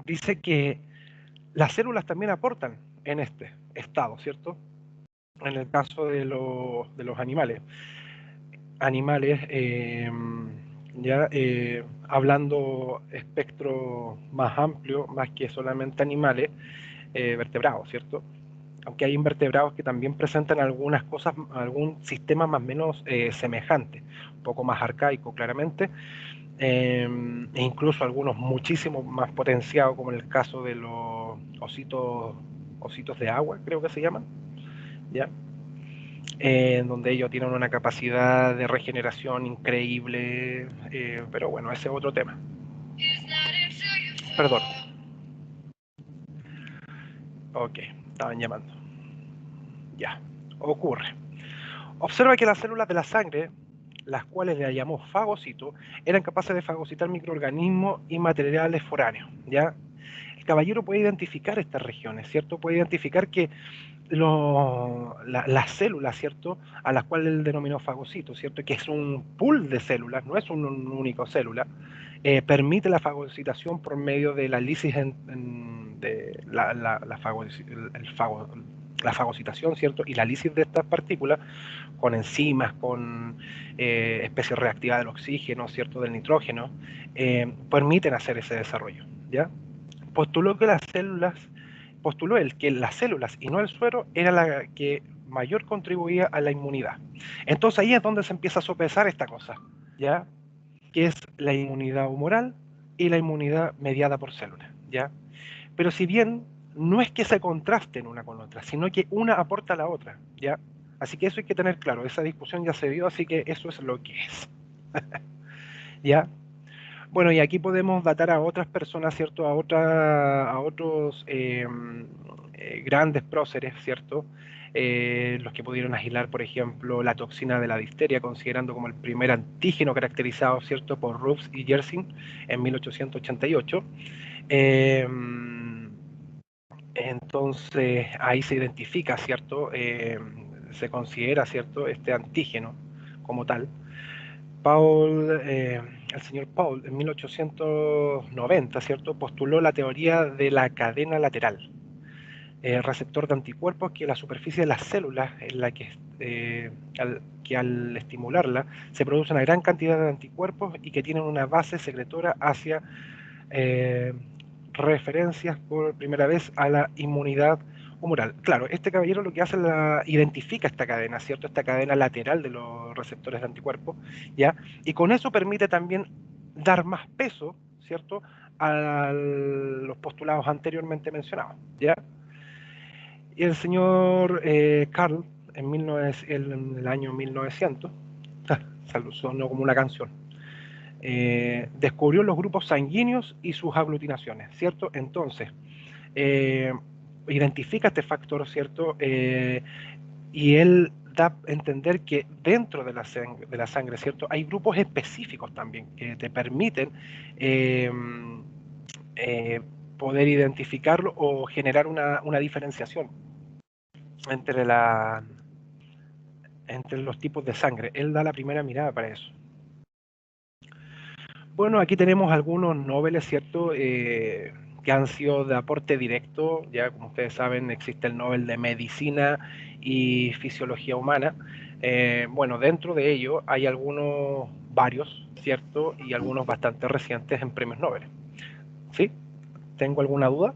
dice que las células también aportan en este estado, ¿cierto? En el caso de los animales. Ya hablando espectro más amplio, más que solamente animales, vertebrados, ¿cierto? Aunque hay invertebrados que también presentan algunas cosas, algún sistema más o menos semejante, un poco más arcaico claramente, e incluso algunos muchísimo más potenciados, como en el caso de los ositos de agua, creo que se llaman, ¿ya? En donde ellos tienen una capacidad de regeneración increíble, pero bueno, ese es otro tema. Perdón. Ok, estaban llamando. Ya, ocurre. Observa que las células de la sangre, las cuales le llamó fagocitos, eran capaces de fagocitar microorganismos y materiales foráneos, ¿ya? El caballero puede identificar estas regiones, ¿cierto? Puede identificar que las células, ¿cierto?, a las cuales él denominó fagocitos, ¿cierto?, que es un pool de células, no es una única célula, permite la fagocitación por medio de la lisis de la fagocitación, ¿cierto?, y la lisis de estas partículas con enzimas, con especies reactivas del oxígeno, ¿cierto?, del nitrógeno, permiten hacer ese desarrollo, ¿ya? Postuló él que las células y no el suero era la que mayor contribuía a la inmunidad. Entonces ahí es donde se empieza a sopesar esta cosa, ¿ya? que es la inmunidad humoral y la inmunidad mediada por células, ¿ya? Pero si bien no es que se contrasten una con otra, sino que una aporta a la otra, ¿ya? Así que eso hay que tener claro, esa discusión ya se dio, así que eso es lo que es, ¿ya? Bueno, y aquí podemos datar a otras personas, ¿cierto? A otros grandes próceres, ¿cierto? Los que pudieron aislar, por ejemplo, la toxina de la difteria, considerando como el primer antígeno caracterizado, ¿cierto? Por Roux y Yersin en 1888. Entonces, ahí se identifica, ¿cierto? Se considera, ¿cierto? Este antígeno como tal. El señor Paul, en 1890, ¿cierto? Postuló la teoría de la cadena lateral, receptor de anticuerpos que la superficie de las células en la que al estimularla se produce una gran cantidad de anticuerpos y que tienen una base secretora hacia referencias por primera vez a la inmunidad humoral. Claro, este caballero lo que hace identifica esta cadena, ¿cierto? Esta cadena lateral de los receptores de anticuerpos, ¿ya? Y con eso permite también dar más peso, ¿cierto? A los postulados anteriormente mencionados, ¿ya? Y el señor Carl, en el año 1900, sonó como una canción, descubrió los grupos sanguíneos y sus aglutinaciones, ¿cierto? Entonces, identifica este factor, ¿cierto? Y él da a entender que dentro de la sangre, ¿cierto? Hay grupos específicos también que te permiten poder identificarlo o generar una diferenciación entre los tipos de sangre. Él da la primera mirada para eso. Bueno, aquí tenemos algunos Nobeles, ¿cierto? Que han sido de aporte directo. Ya como ustedes saben, existe el Nobel de Medicina y Fisiología Humana. Bueno, dentro de ello hay varios, ¿cierto? Y algunos bastante recientes en premios Nobel. ¿Sí? ¿Tengo alguna duda?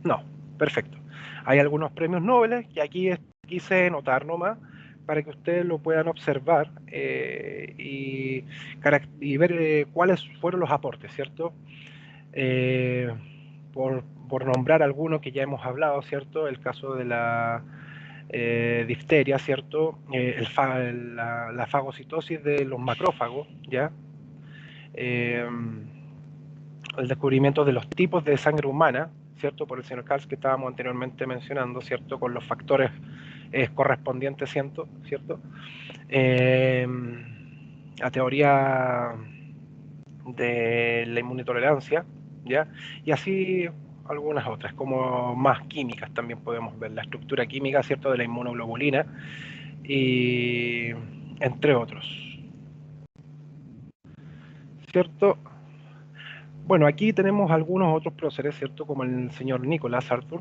No, perfecto. Hay algunos premios Nobel que aquí quise notar nomás para que ustedes lo puedan observar y ver cuáles fueron los aportes, ¿cierto? Por nombrar algunos que ya hemos hablado, ¿cierto? El caso de la difteria, ¿cierto? La fagocitosis de los macrófagos, ¿ya? El descubrimiento de los tipos de sangre humana, ¿cierto? Por el señor Karls que estábamos anteriormente mencionando, ¿cierto? Con los factores correspondientes, ¿cierto? La teoría de la inmunitolerancia, ¿ya? Y así algunas otras, como más químicas también podemos ver, la estructura química, ¿cierto? De la inmunoglobulina, y entre otros, ¿cierto? Bueno, aquí tenemos algunos otros próceres, ¿cierto? Como el señor Nicolás Arthur,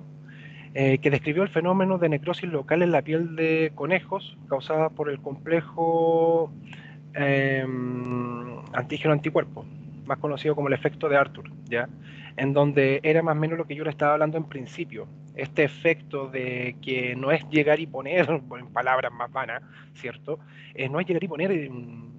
que describió el fenómeno de necrosis local en la piel de conejos causada por el complejo antígeno anticuerpo, más conocido como el efecto de Arthur, ¿ya? En donde era más o menos lo que yo le estaba hablando en principio, este efecto de que no es llegar y poner, en palabras más vanas, ¿cierto? No es llegar y poner un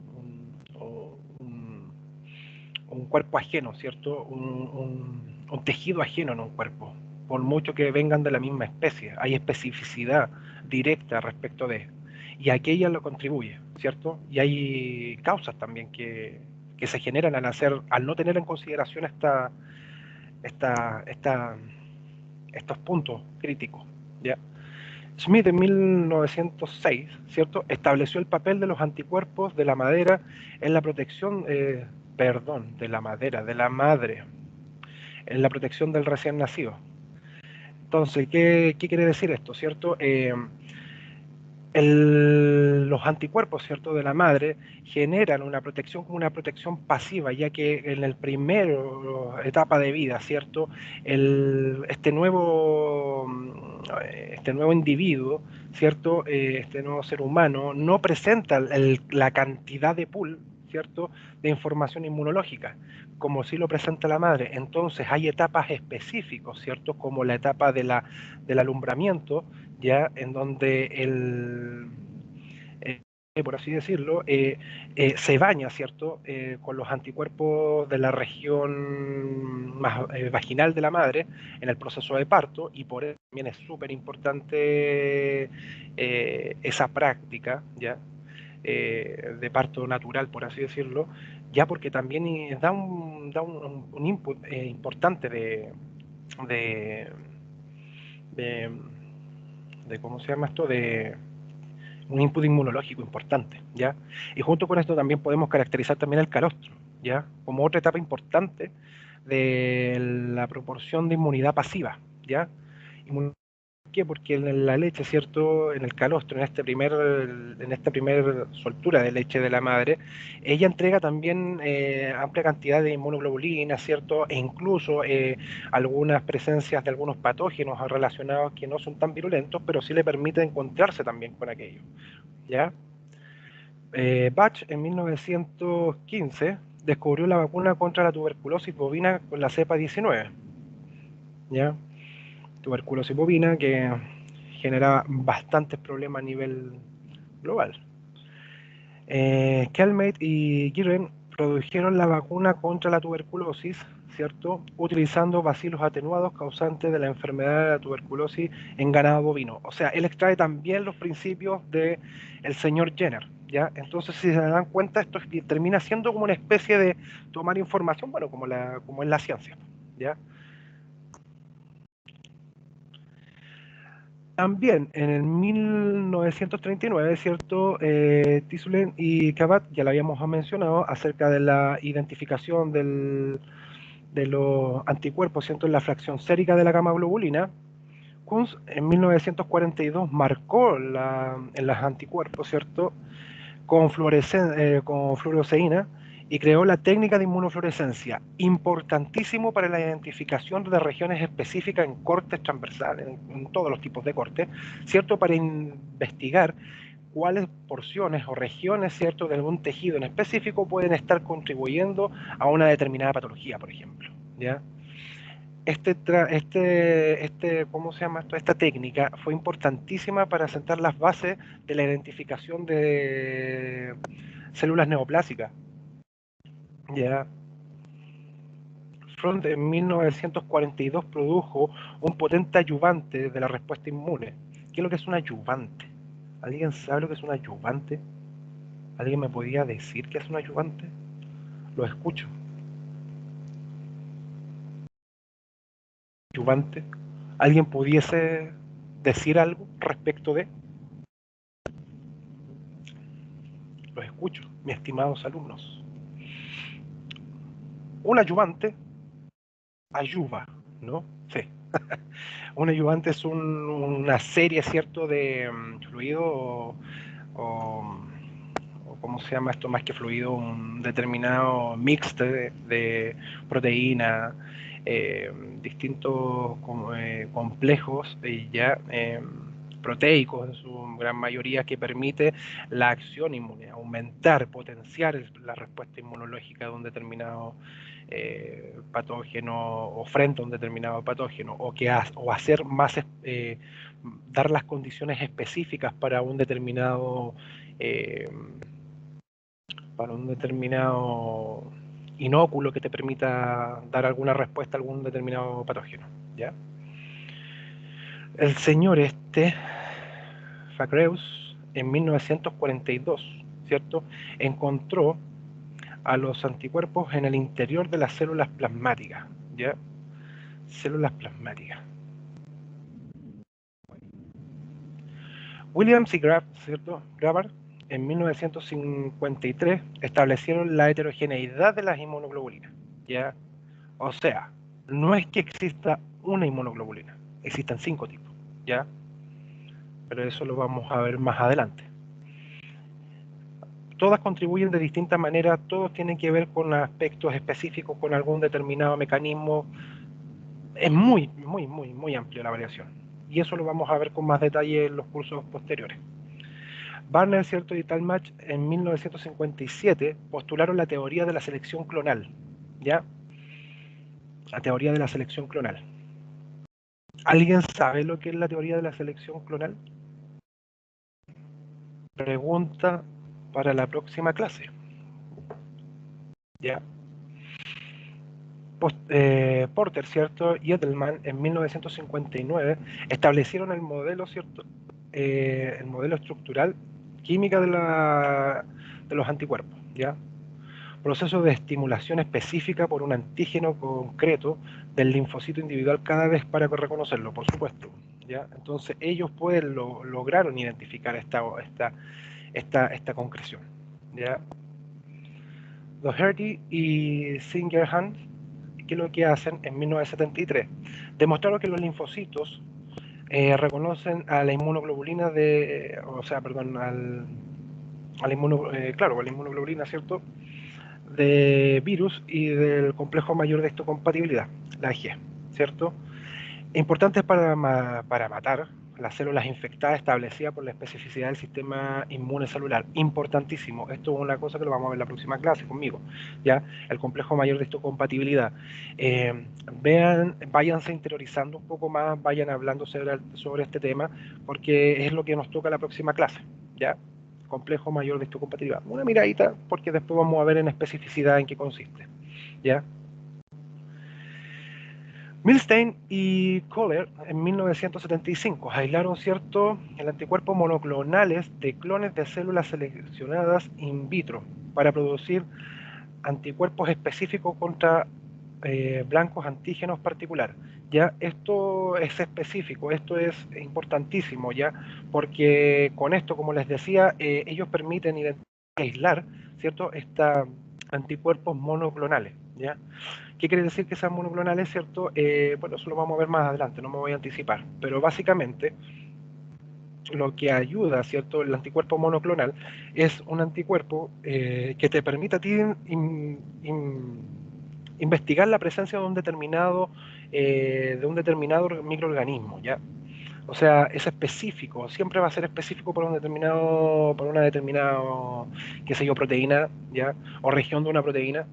cuerpo ajeno, ¿cierto? Un tejido ajeno en un cuerpo, por mucho que vengan de la misma especie. Hay especificidad directa respecto de, y aquella lo contribuye, ¿cierto? Y hay causas también que se generan al no tener en consideración estos puntos críticos, ¿ya? Smith en 1906, ¿cierto? Estableció el papel de los anticuerpos de la madera en la protección, de la madre, en la protección del recién nacido. Entonces, ¿qué quiere decir esto, cierto? Los anticuerpos, ¿cierto?, de la madre generan una protección como una protección pasiva, ya que en el primero etapa de vida, ¿cierto?, este nuevo individuo, ¿cierto?, este nuevo ser humano no presenta la cantidad de pool, ¿cierto?, de información inmunológica, como sí lo presenta la madre. Entonces hay etapas específicas, ¿cierto?, como la etapa del alumbramiento, ya en donde por así decirlo, se baña, ¿cierto?, con los anticuerpos de la región más vaginal de la madre en el proceso de parto, y por eso también es súper importante esa práctica, ¿ya? De parto natural, por así decirlo, ya porque también da un input importante de, de, ¿cómo se llama esto? De un input inmunológico importante, ¿ya? Y junto con esto también podemos caracterizar también el calostro, ¿ya? Como otra etapa importante de la proporción de inmunidad pasiva, ¿ya? ¿Por qué? Porque en la leche, ¿cierto? En el calostro, en esta primer soltura de leche de la madre, ella entrega también amplia cantidad de inmunoglobulina, ¿cierto? E incluso algunas presencias de algunos patógenos relacionados que no son tan virulentos, pero sí le permite encontrarse también con aquello, ¿ya? Bach en 1915 descubrió la vacuna contra la tuberculosis bovina con la cepa 19, ¿ya? Tuberculosis bovina que genera bastantes problemas a nivel global. Kelmate y Girren produjeron la vacuna contra la tuberculosis, ¿cierto?, utilizando bacilos atenuados causantes de la enfermedad de la tuberculosis en ganado bovino. O sea, él extrae también los principios del señor Jenner, ¿ya? Entonces, si se dan cuenta, esto termina siendo como una especie de tomar información, bueno, como es la ciencia, ¿ya? También en el 1939, ¿cierto? Tissulen y Cabot, ya lo habíamos mencionado, acerca de la identificación de los anticuerpos, ¿cierto?, en la fracción sérica de la gamma globulina. Kunz en 1942 marcó en los anticuerpos, ¿cierto?, con fluoresceína, y creó la técnica de inmunofluorescencia, importantísimo para la identificación de regiones específicas en cortes transversales, en todos los tipos de cortes, ¿cierto?, para investigar cuáles porciones o regiones, ¿cierto?, de algún tejido en específico pueden estar contribuyendo a una determinada patología, por ejemplo, ¿ya? ¿Cómo se llama esto? Esta técnica fue importantísima para sentar las bases de la identificación de células neoplásicas. Ya. Front en 1942 produjo un potente ayudante de la respuesta inmune. ¿Qué es lo que es un ayudante? ¿Alguien sabe lo que es un ayudante? ¿Alguien me podía decir qué es un ayudante? Lo escucho. ¿Ayudante? ¿Alguien pudiese decir algo respecto de? Los escucho, mis estimados alumnos. Un ayudante ayuda, ¿no? Sí. Un ayudante es una serie, ¿cierto?, de fluido o ¿cómo se llama esto? Más que fluido, un determinado mix de proteína, distintos complejos ya proteicos en su gran mayoría, que permite la acción inmune, aumentar, potenciar la respuesta inmunológica de un determinado patógeno, o frente a un determinado patógeno, o hacer más, dar las condiciones específicas para un determinado inóculo que te permita dar alguna respuesta a algún determinado patógeno, ¿ya? El señor Facreus, en 1942, ¿cierto?, encontró a los anticuerpos en el interior de las células plasmáticas, ¿ya? Células plasmáticas. Williams y Grabar, en 1953, establecieron la heterogeneidad de las inmunoglobulinas, ¿ya? O sea, no es que exista una inmunoglobulina, existen 5 tipos, ¿ya? Pero eso lo vamos a ver más adelante. Todas contribuyen de distintas maneras, todos tienen que ver con aspectos específicos, con algún determinado mecanismo. Es muy, muy, muy, muy amplia la variación. Y eso lo vamos a ver con más detalle en los cursos posteriores. Barner, ¿cierto?, y Talmach en 1957 postularon la teoría de la selección clonal, ¿ya? La teoría de la selección clonal. ¿Alguien sabe lo que es la teoría de la selección clonal? Pregunta para la próxima clase. ¿Ya? Porter, ¿cierto? Y Edelman en 1959 establecieron el modelo, ¿cierto? El modelo estructural química de los anticuerpos, ¿ya? Proceso de estimulación específica por un antígeno concreto del linfocito individual cada vez para reconocerlo, por supuesto, ¿ya? Entonces ellos lograron identificar esta concreción, ¿ya? Doherty y Singerhand, ¿qué es lo que hacen? En 1973 demostraron que los linfocitos reconocen a la inmunoglobulina a la inmunoglobulina, ¿cierto? De virus y del complejo mayor de histocompatibilidad, la Ig, ¿cierto? Importantes para matar las células infectadas establecidas por la especificidad del sistema inmune celular. Importantísimo. Esto es una cosa que lo vamos a ver en la próxima clase conmigo. ¿Ya? El complejo mayor de histocompatibilidad. Váyanse interiorizando un poco más, vayan hablando sobre este tema, porque es lo que nos toca la próxima clase. ¿Ya? Complejo mayor de histocompatibilidad. Una miradita, porque después vamos a ver en especificidad en qué consiste. ¿Ya? Milstein y Kohler en 1975 aislaron el anticuerpos monoclonales de clones de células seleccionadas in vitro para producir anticuerpos específicos contra blancos antígenos particulares. Ya esto es específico, esto es importantísimo, ya, porque con esto, como les decía, ellos permiten aislar, ¿cierto? Anticuerpos monoclonales, ya. ¿Qué quiere decir que sean monoclonales, cierto? Bueno, eso lo vamos a ver más adelante, no me voy a anticipar, pero básicamente lo que ayuda, ¿cierto? El anticuerpo monoclonal es un anticuerpo que te permite a ti investigar la presencia de un determinado microorganismo, ¿ya? O sea, es específico, siempre va a ser específico por una determinada, qué sé yo, proteína, ¿ya? O región de una proteína.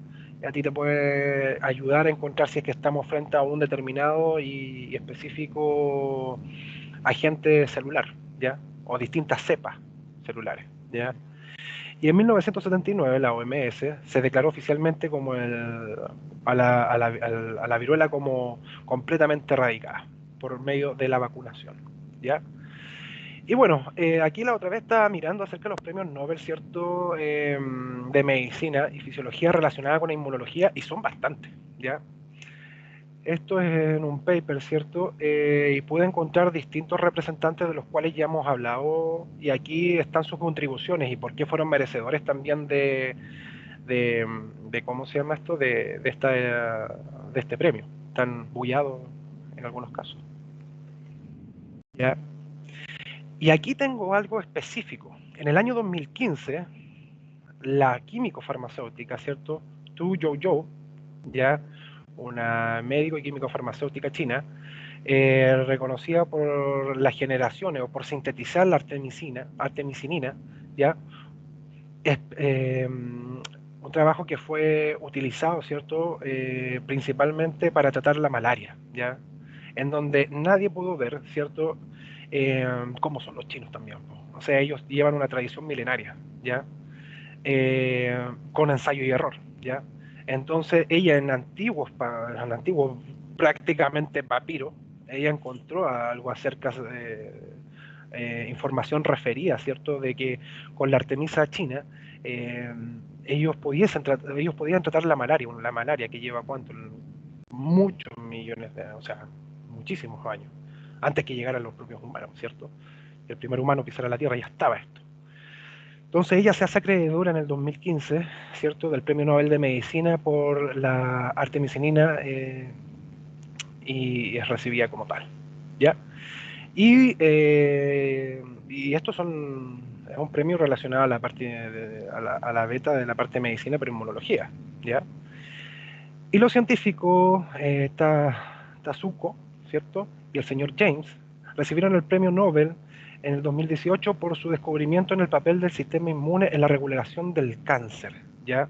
A ti te puede ayudar a encontrar si es que estamos frente a un determinado y específico agente celular, ¿ya? O distintas cepas celulares, ¿ya? Y en 1979 la OMS se declaró oficialmente como a la viruela como completamente erradicada por medio de la vacunación, ¿ya? Y bueno, aquí la otra vez estaba mirando acerca de los premios Nobel, ¿cierto? De medicina y fisiología relacionada con la inmunología, y son bastantes, ¿ya? Esto es en un paper, ¿cierto? Y pude encontrar distintos representantes de los cuales ya hemos hablado, y aquí están sus contribuciones y por qué fueron merecedores también de ¿cómo se llama esto? De este premio, tan bullado en algunos casos. ¿Ya? Y aquí tengo algo específico. En el año 2015, la químico farmacéutica, ¿cierto? Tu Zhou, ya, una médico y químico farmacéutica china, reconocida por las generaciones o por sintetizar la artemisinina, ¿ya? Un trabajo que fue utilizado, ¿cierto? Principalmente para tratar la malaria, ¿ya? En donde nadie pudo ver, ¿cierto? Cómo son los chinos también, ¿no? O sea, ellos llevan una tradición milenaria, ¿ya? Con ensayo y error, ¿ya? Entonces ella en antiguos prácticamente papiros, ella encontró algo acerca de información referida, ¿cierto? De que con la artemisa china ellos podían tratar la malaria que lleva cuánto, muchos millones o sea, muchísimos años, antes que llegaran los propios humanos, ¿cierto? El primer humano pisara la Tierra ya estaba esto. Entonces ella se hace acreedora en el 2015, ¿cierto?, del Premio Nobel de Medicina por la artemisinina y es recibida como tal, ¿ya? Y esto es un premio relacionado a la parte a la beta de la parte de medicina, pero inmunología, ¿ya? Y los científicos, Tazuko, ¿cierto?, y el señor James, recibieron el Premio Nobel en el 2018 por su descubrimiento en el papel del sistema inmune en la regulación del cáncer, ¿ya?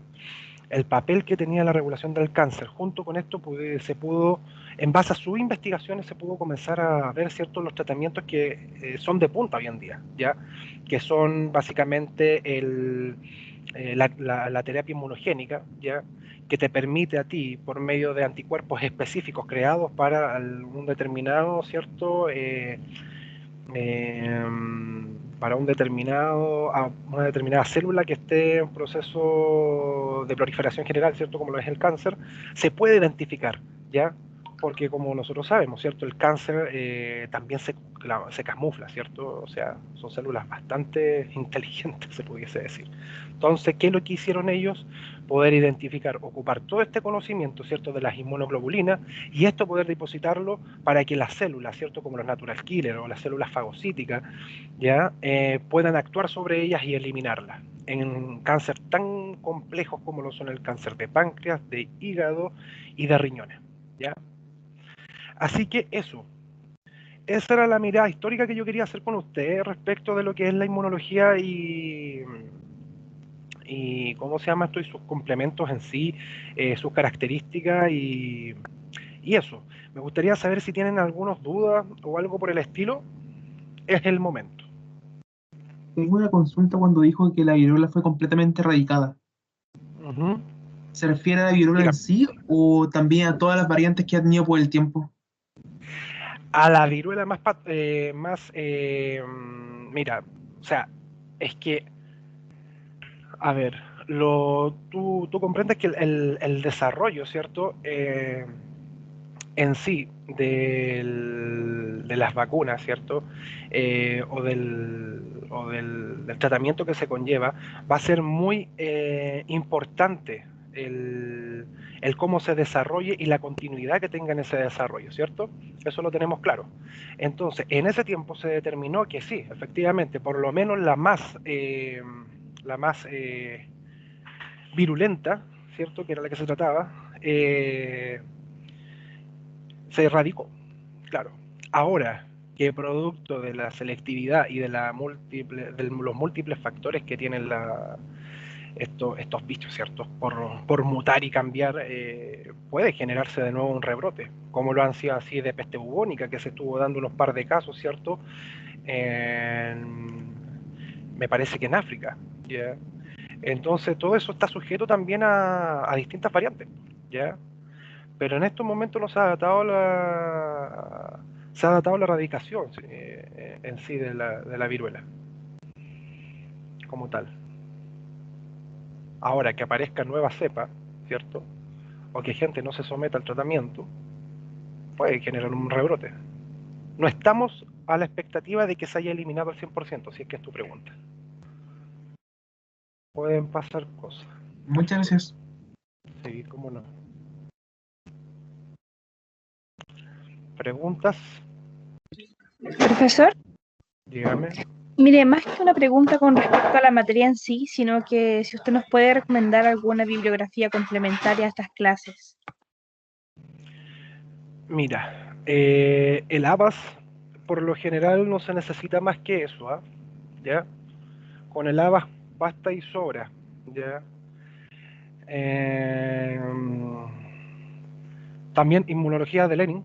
el papel que tenía la regulación del cáncer. Junto con esto se pudo, en base a sus investigaciones, se pudo comenzar a ver ciertos los tratamientos que son de punta hoy en día, ¿ya? Que son básicamente la terapia inmunogénica, ¿ya? Que te permite a ti, por medio de anticuerpos específicos creados para un determinado, ¿cierto? Para una determinada célula que esté en proceso de proliferación general, ¿cierto? Como lo es el cáncer, se puede identificar, ¿ya? Porque como nosotros sabemos, ¿cierto? El cáncer también se camufla, ¿cierto? O sea, son células bastante inteligentes, se pudiese decir. Entonces, ¿qué es lo que hicieron ellos? Poder identificar, ocupar todo este conocimiento, ¿cierto? De las inmunoglobulinas y esto poder depositarlo para que las células, ¿cierto? Como los natural killer o las células fagocíticas, ¿ya? Puedan actuar sobre ellas y eliminarlas. En cáncer tan complejos como lo son el cáncer de páncreas, de hígado y de riñones, ¿ya? Así que eso, esa era la mirada histórica que yo quería hacer con ustedes respecto de lo que es la inmunología y cómo se llama esto y sus complementos en sí, sus características y eso. Me gustaría saber si tienen algunas dudas o algo por el estilo. Es el momento. Tengo una consulta cuando dijo que la viruela fue completamente erradicada. Ujú. ¿Se refiere a la viruela en Diga, sí o también a todas las variantes que ha tenido por el tiempo? a la viruela mira, o sea, es que, a ver, tú comprendes que el desarrollo, ¿cierto? En sí, de las vacunas, ¿cierto? Del tratamiento que se conlleva, va a ser muy importante el cómo se desarrolle y la continuidad que tenga en ese desarrollo, ¿cierto? Eso lo tenemos claro. Entonces, en ese tiempo se determinó que sí, efectivamente, por lo menos la más virulenta, ¿cierto? Que era la que se trataba, se erradicó, claro. Ahora, que producto de la selectividad y de los múltiples factores que tienen estos bichos, ¿cierto? Por mutar y cambiar, puede generarse de nuevo un rebrote, como lo han sido así de peste bubónica, que se estuvo dando unos par de casos, ¿cierto? Me parece que en África, ¿ya? Entonces, todo eso está sujeto también a distintas variantes, ¿ya? Pero en estos momentos no se ha datado la erradicación en sí de la viruela como tal. Ahora que aparezca nueva cepa, ¿cierto? O que gente no se someta al tratamiento, puede generar un rebrote. No estamos a la expectativa de que se haya eliminado al 100%, si es que es tu pregunta. Pueden pasar cosas. Muchas gracias. Sí, cómo no. ¿Preguntas? Profesor, Dígame. mire, más que una pregunta con respecto a la materia en sí, sino que si usted nos puede recomendar alguna bibliografía complementaria a estas clases. Mira, el ABAS por lo general no se necesita más que eso, ¿ah? ¿Ya? Con el ABAS basta y sobra, ¿ya? Eh, También Inmunología de Lenin,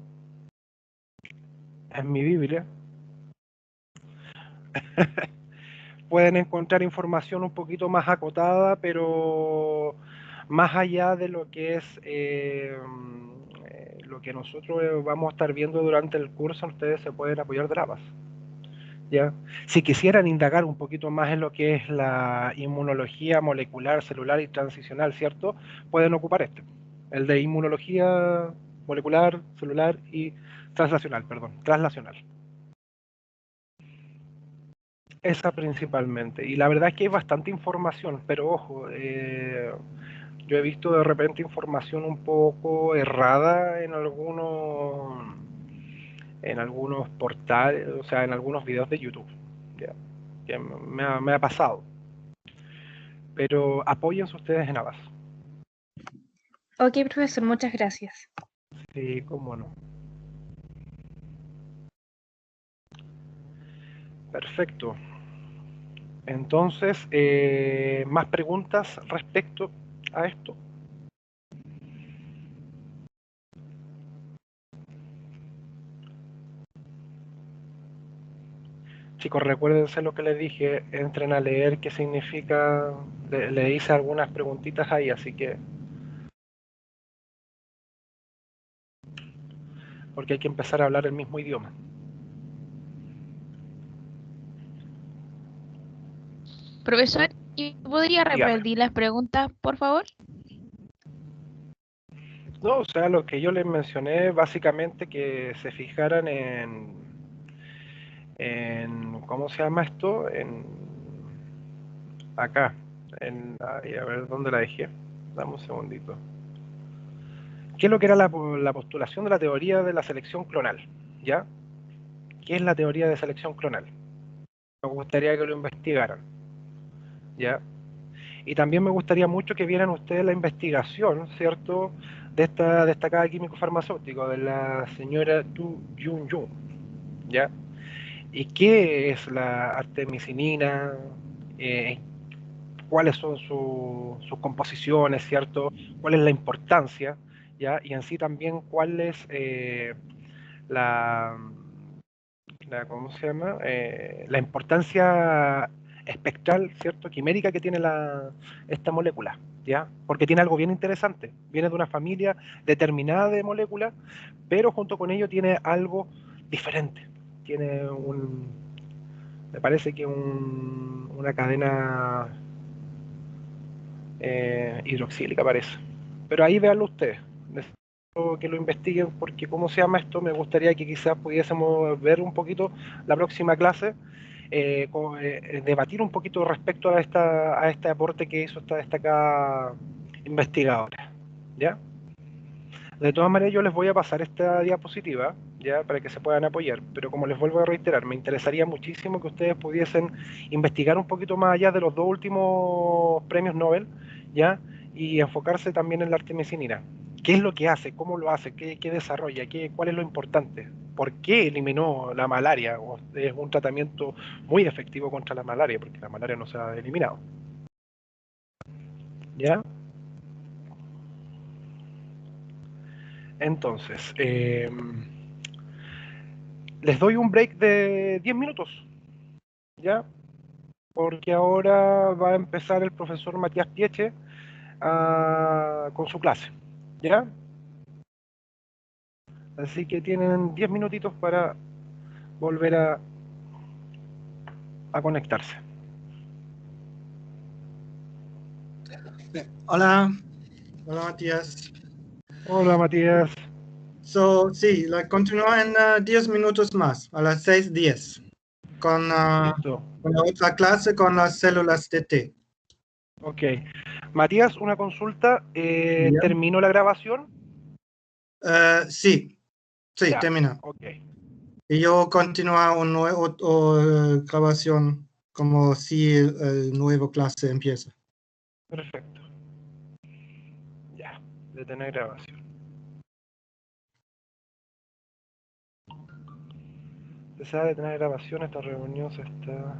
en mi Biblia. Pueden encontrar información un poquito más acotada, pero más allá de lo que es lo que nosotros vamos a estar viendo durante el curso, ustedes se pueden apoyar de ABAS. ¿Ya? Si quisieran indagar un poquito más en lo que es la inmunología molecular, celular y transicional, ¿cierto? Pueden ocupar este, el de inmunología molecular, celular y translacional. Esa principalmente. Y la verdad es que hay bastante información, pero ojo, yo he visto de repente información un poco errada en algunos portales, o sea, en algunos videos de YouTube. ¿Ya? Que me ha pasado. Pero apóyense ustedes en Avast. Ok, profesor, muchas gracias. Sí, cómo no. Perfecto. Entonces, ¿más preguntas respecto a esto? Chicos, recuérdense lo que les dije, entren a leer qué significa, le hice algunas preguntitas ahí, así que... Porque hay que empezar a hablar el mismo idioma. Profesor, ¿y podría Dígame. repetir las preguntas, por favor? No, o sea, lo que yo les mencioné, básicamente que se fijaran ¿cómo se llama esto? Acá, ay, a ver, ¿dónde la dejé? Dame un segundito. ¿Qué es lo que era la postulación de la teoría de la selección clonal? ¿Ya? ¿Qué es la teoría de selección clonal? Me gustaría que lo investigaran, ¿ya? Y también me gustaría mucho que vieran ustedes la investigación, ¿cierto?, de esta destacada químico farmacéutico, de la señora Tu Yun Yun, ¿ya? ¿Y qué es la artemisinina? Eh, ¿Cuáles son sus composiciones, ¿cierto? ¿Cuál es la importancia? ¿Ya? Y en sí también cuál es la, ¿cómo se llama? La importancia espectral, ¿cierto? Quimérica que tiene esta molécula, ¿ya? Porque tiene algo bien interesante. Viene de una familia determinada de moléculas, pero junto con ello tiene algo diferente. Tiene me parece que una cadena hidroxílica parece. Pero ahí véanlo ustedes. Necesito que lo investiguen porque, ¿cómo se llama esto? Me gustaría que quizás pudiésemos ver un poquito la próxima clase, debatir un poquito respecto a este aporte que hizo esta destacada investigadora. ¿Ya? De todas maneras, yo les voy a pasar esta diapositiva, ya, para que se puedan apoyar, pero como les vuelvo a reiterar, me interesaría muchísimo que ustedes pudiesen investigar un poquito más allá de los dos últimos premios Nobel, ya, y enfocarse también en la artemisinina. ¿Qué es lo que hace? ¿Cómo lo hace? ¿Qué desarrolla? ¿Cuál es lo importante? ¿Por qué eliminó la malaria? ¿O es un tratamiento muy efectivo contra la malaria? Porque la malaria no se ha eliminado. ¿Ya? Entonces, les doy un break de 10 minutos, ¿ya? Porque ahora va a empezar el profesor Matías Pieche con su clase, ¿ya? Así que tienen 10 minutitos para volver a conectarse. Hola, hola Matías. Hola Matías. Sí, continúa en 10 minutos más, a las 6:10, con la otra clase con las células de T. Ok. Matías, una consulta. ¿Ya? ¿Terminó la grabación? Sí, Ya. termina. Ok. Y yo continúo una nueva grabación como si el nuevo clase empieza. Perfecto. Ya. Detener grabación. Desea detener grabación. Esta reunión se está...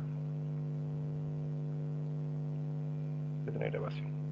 Detener grabación.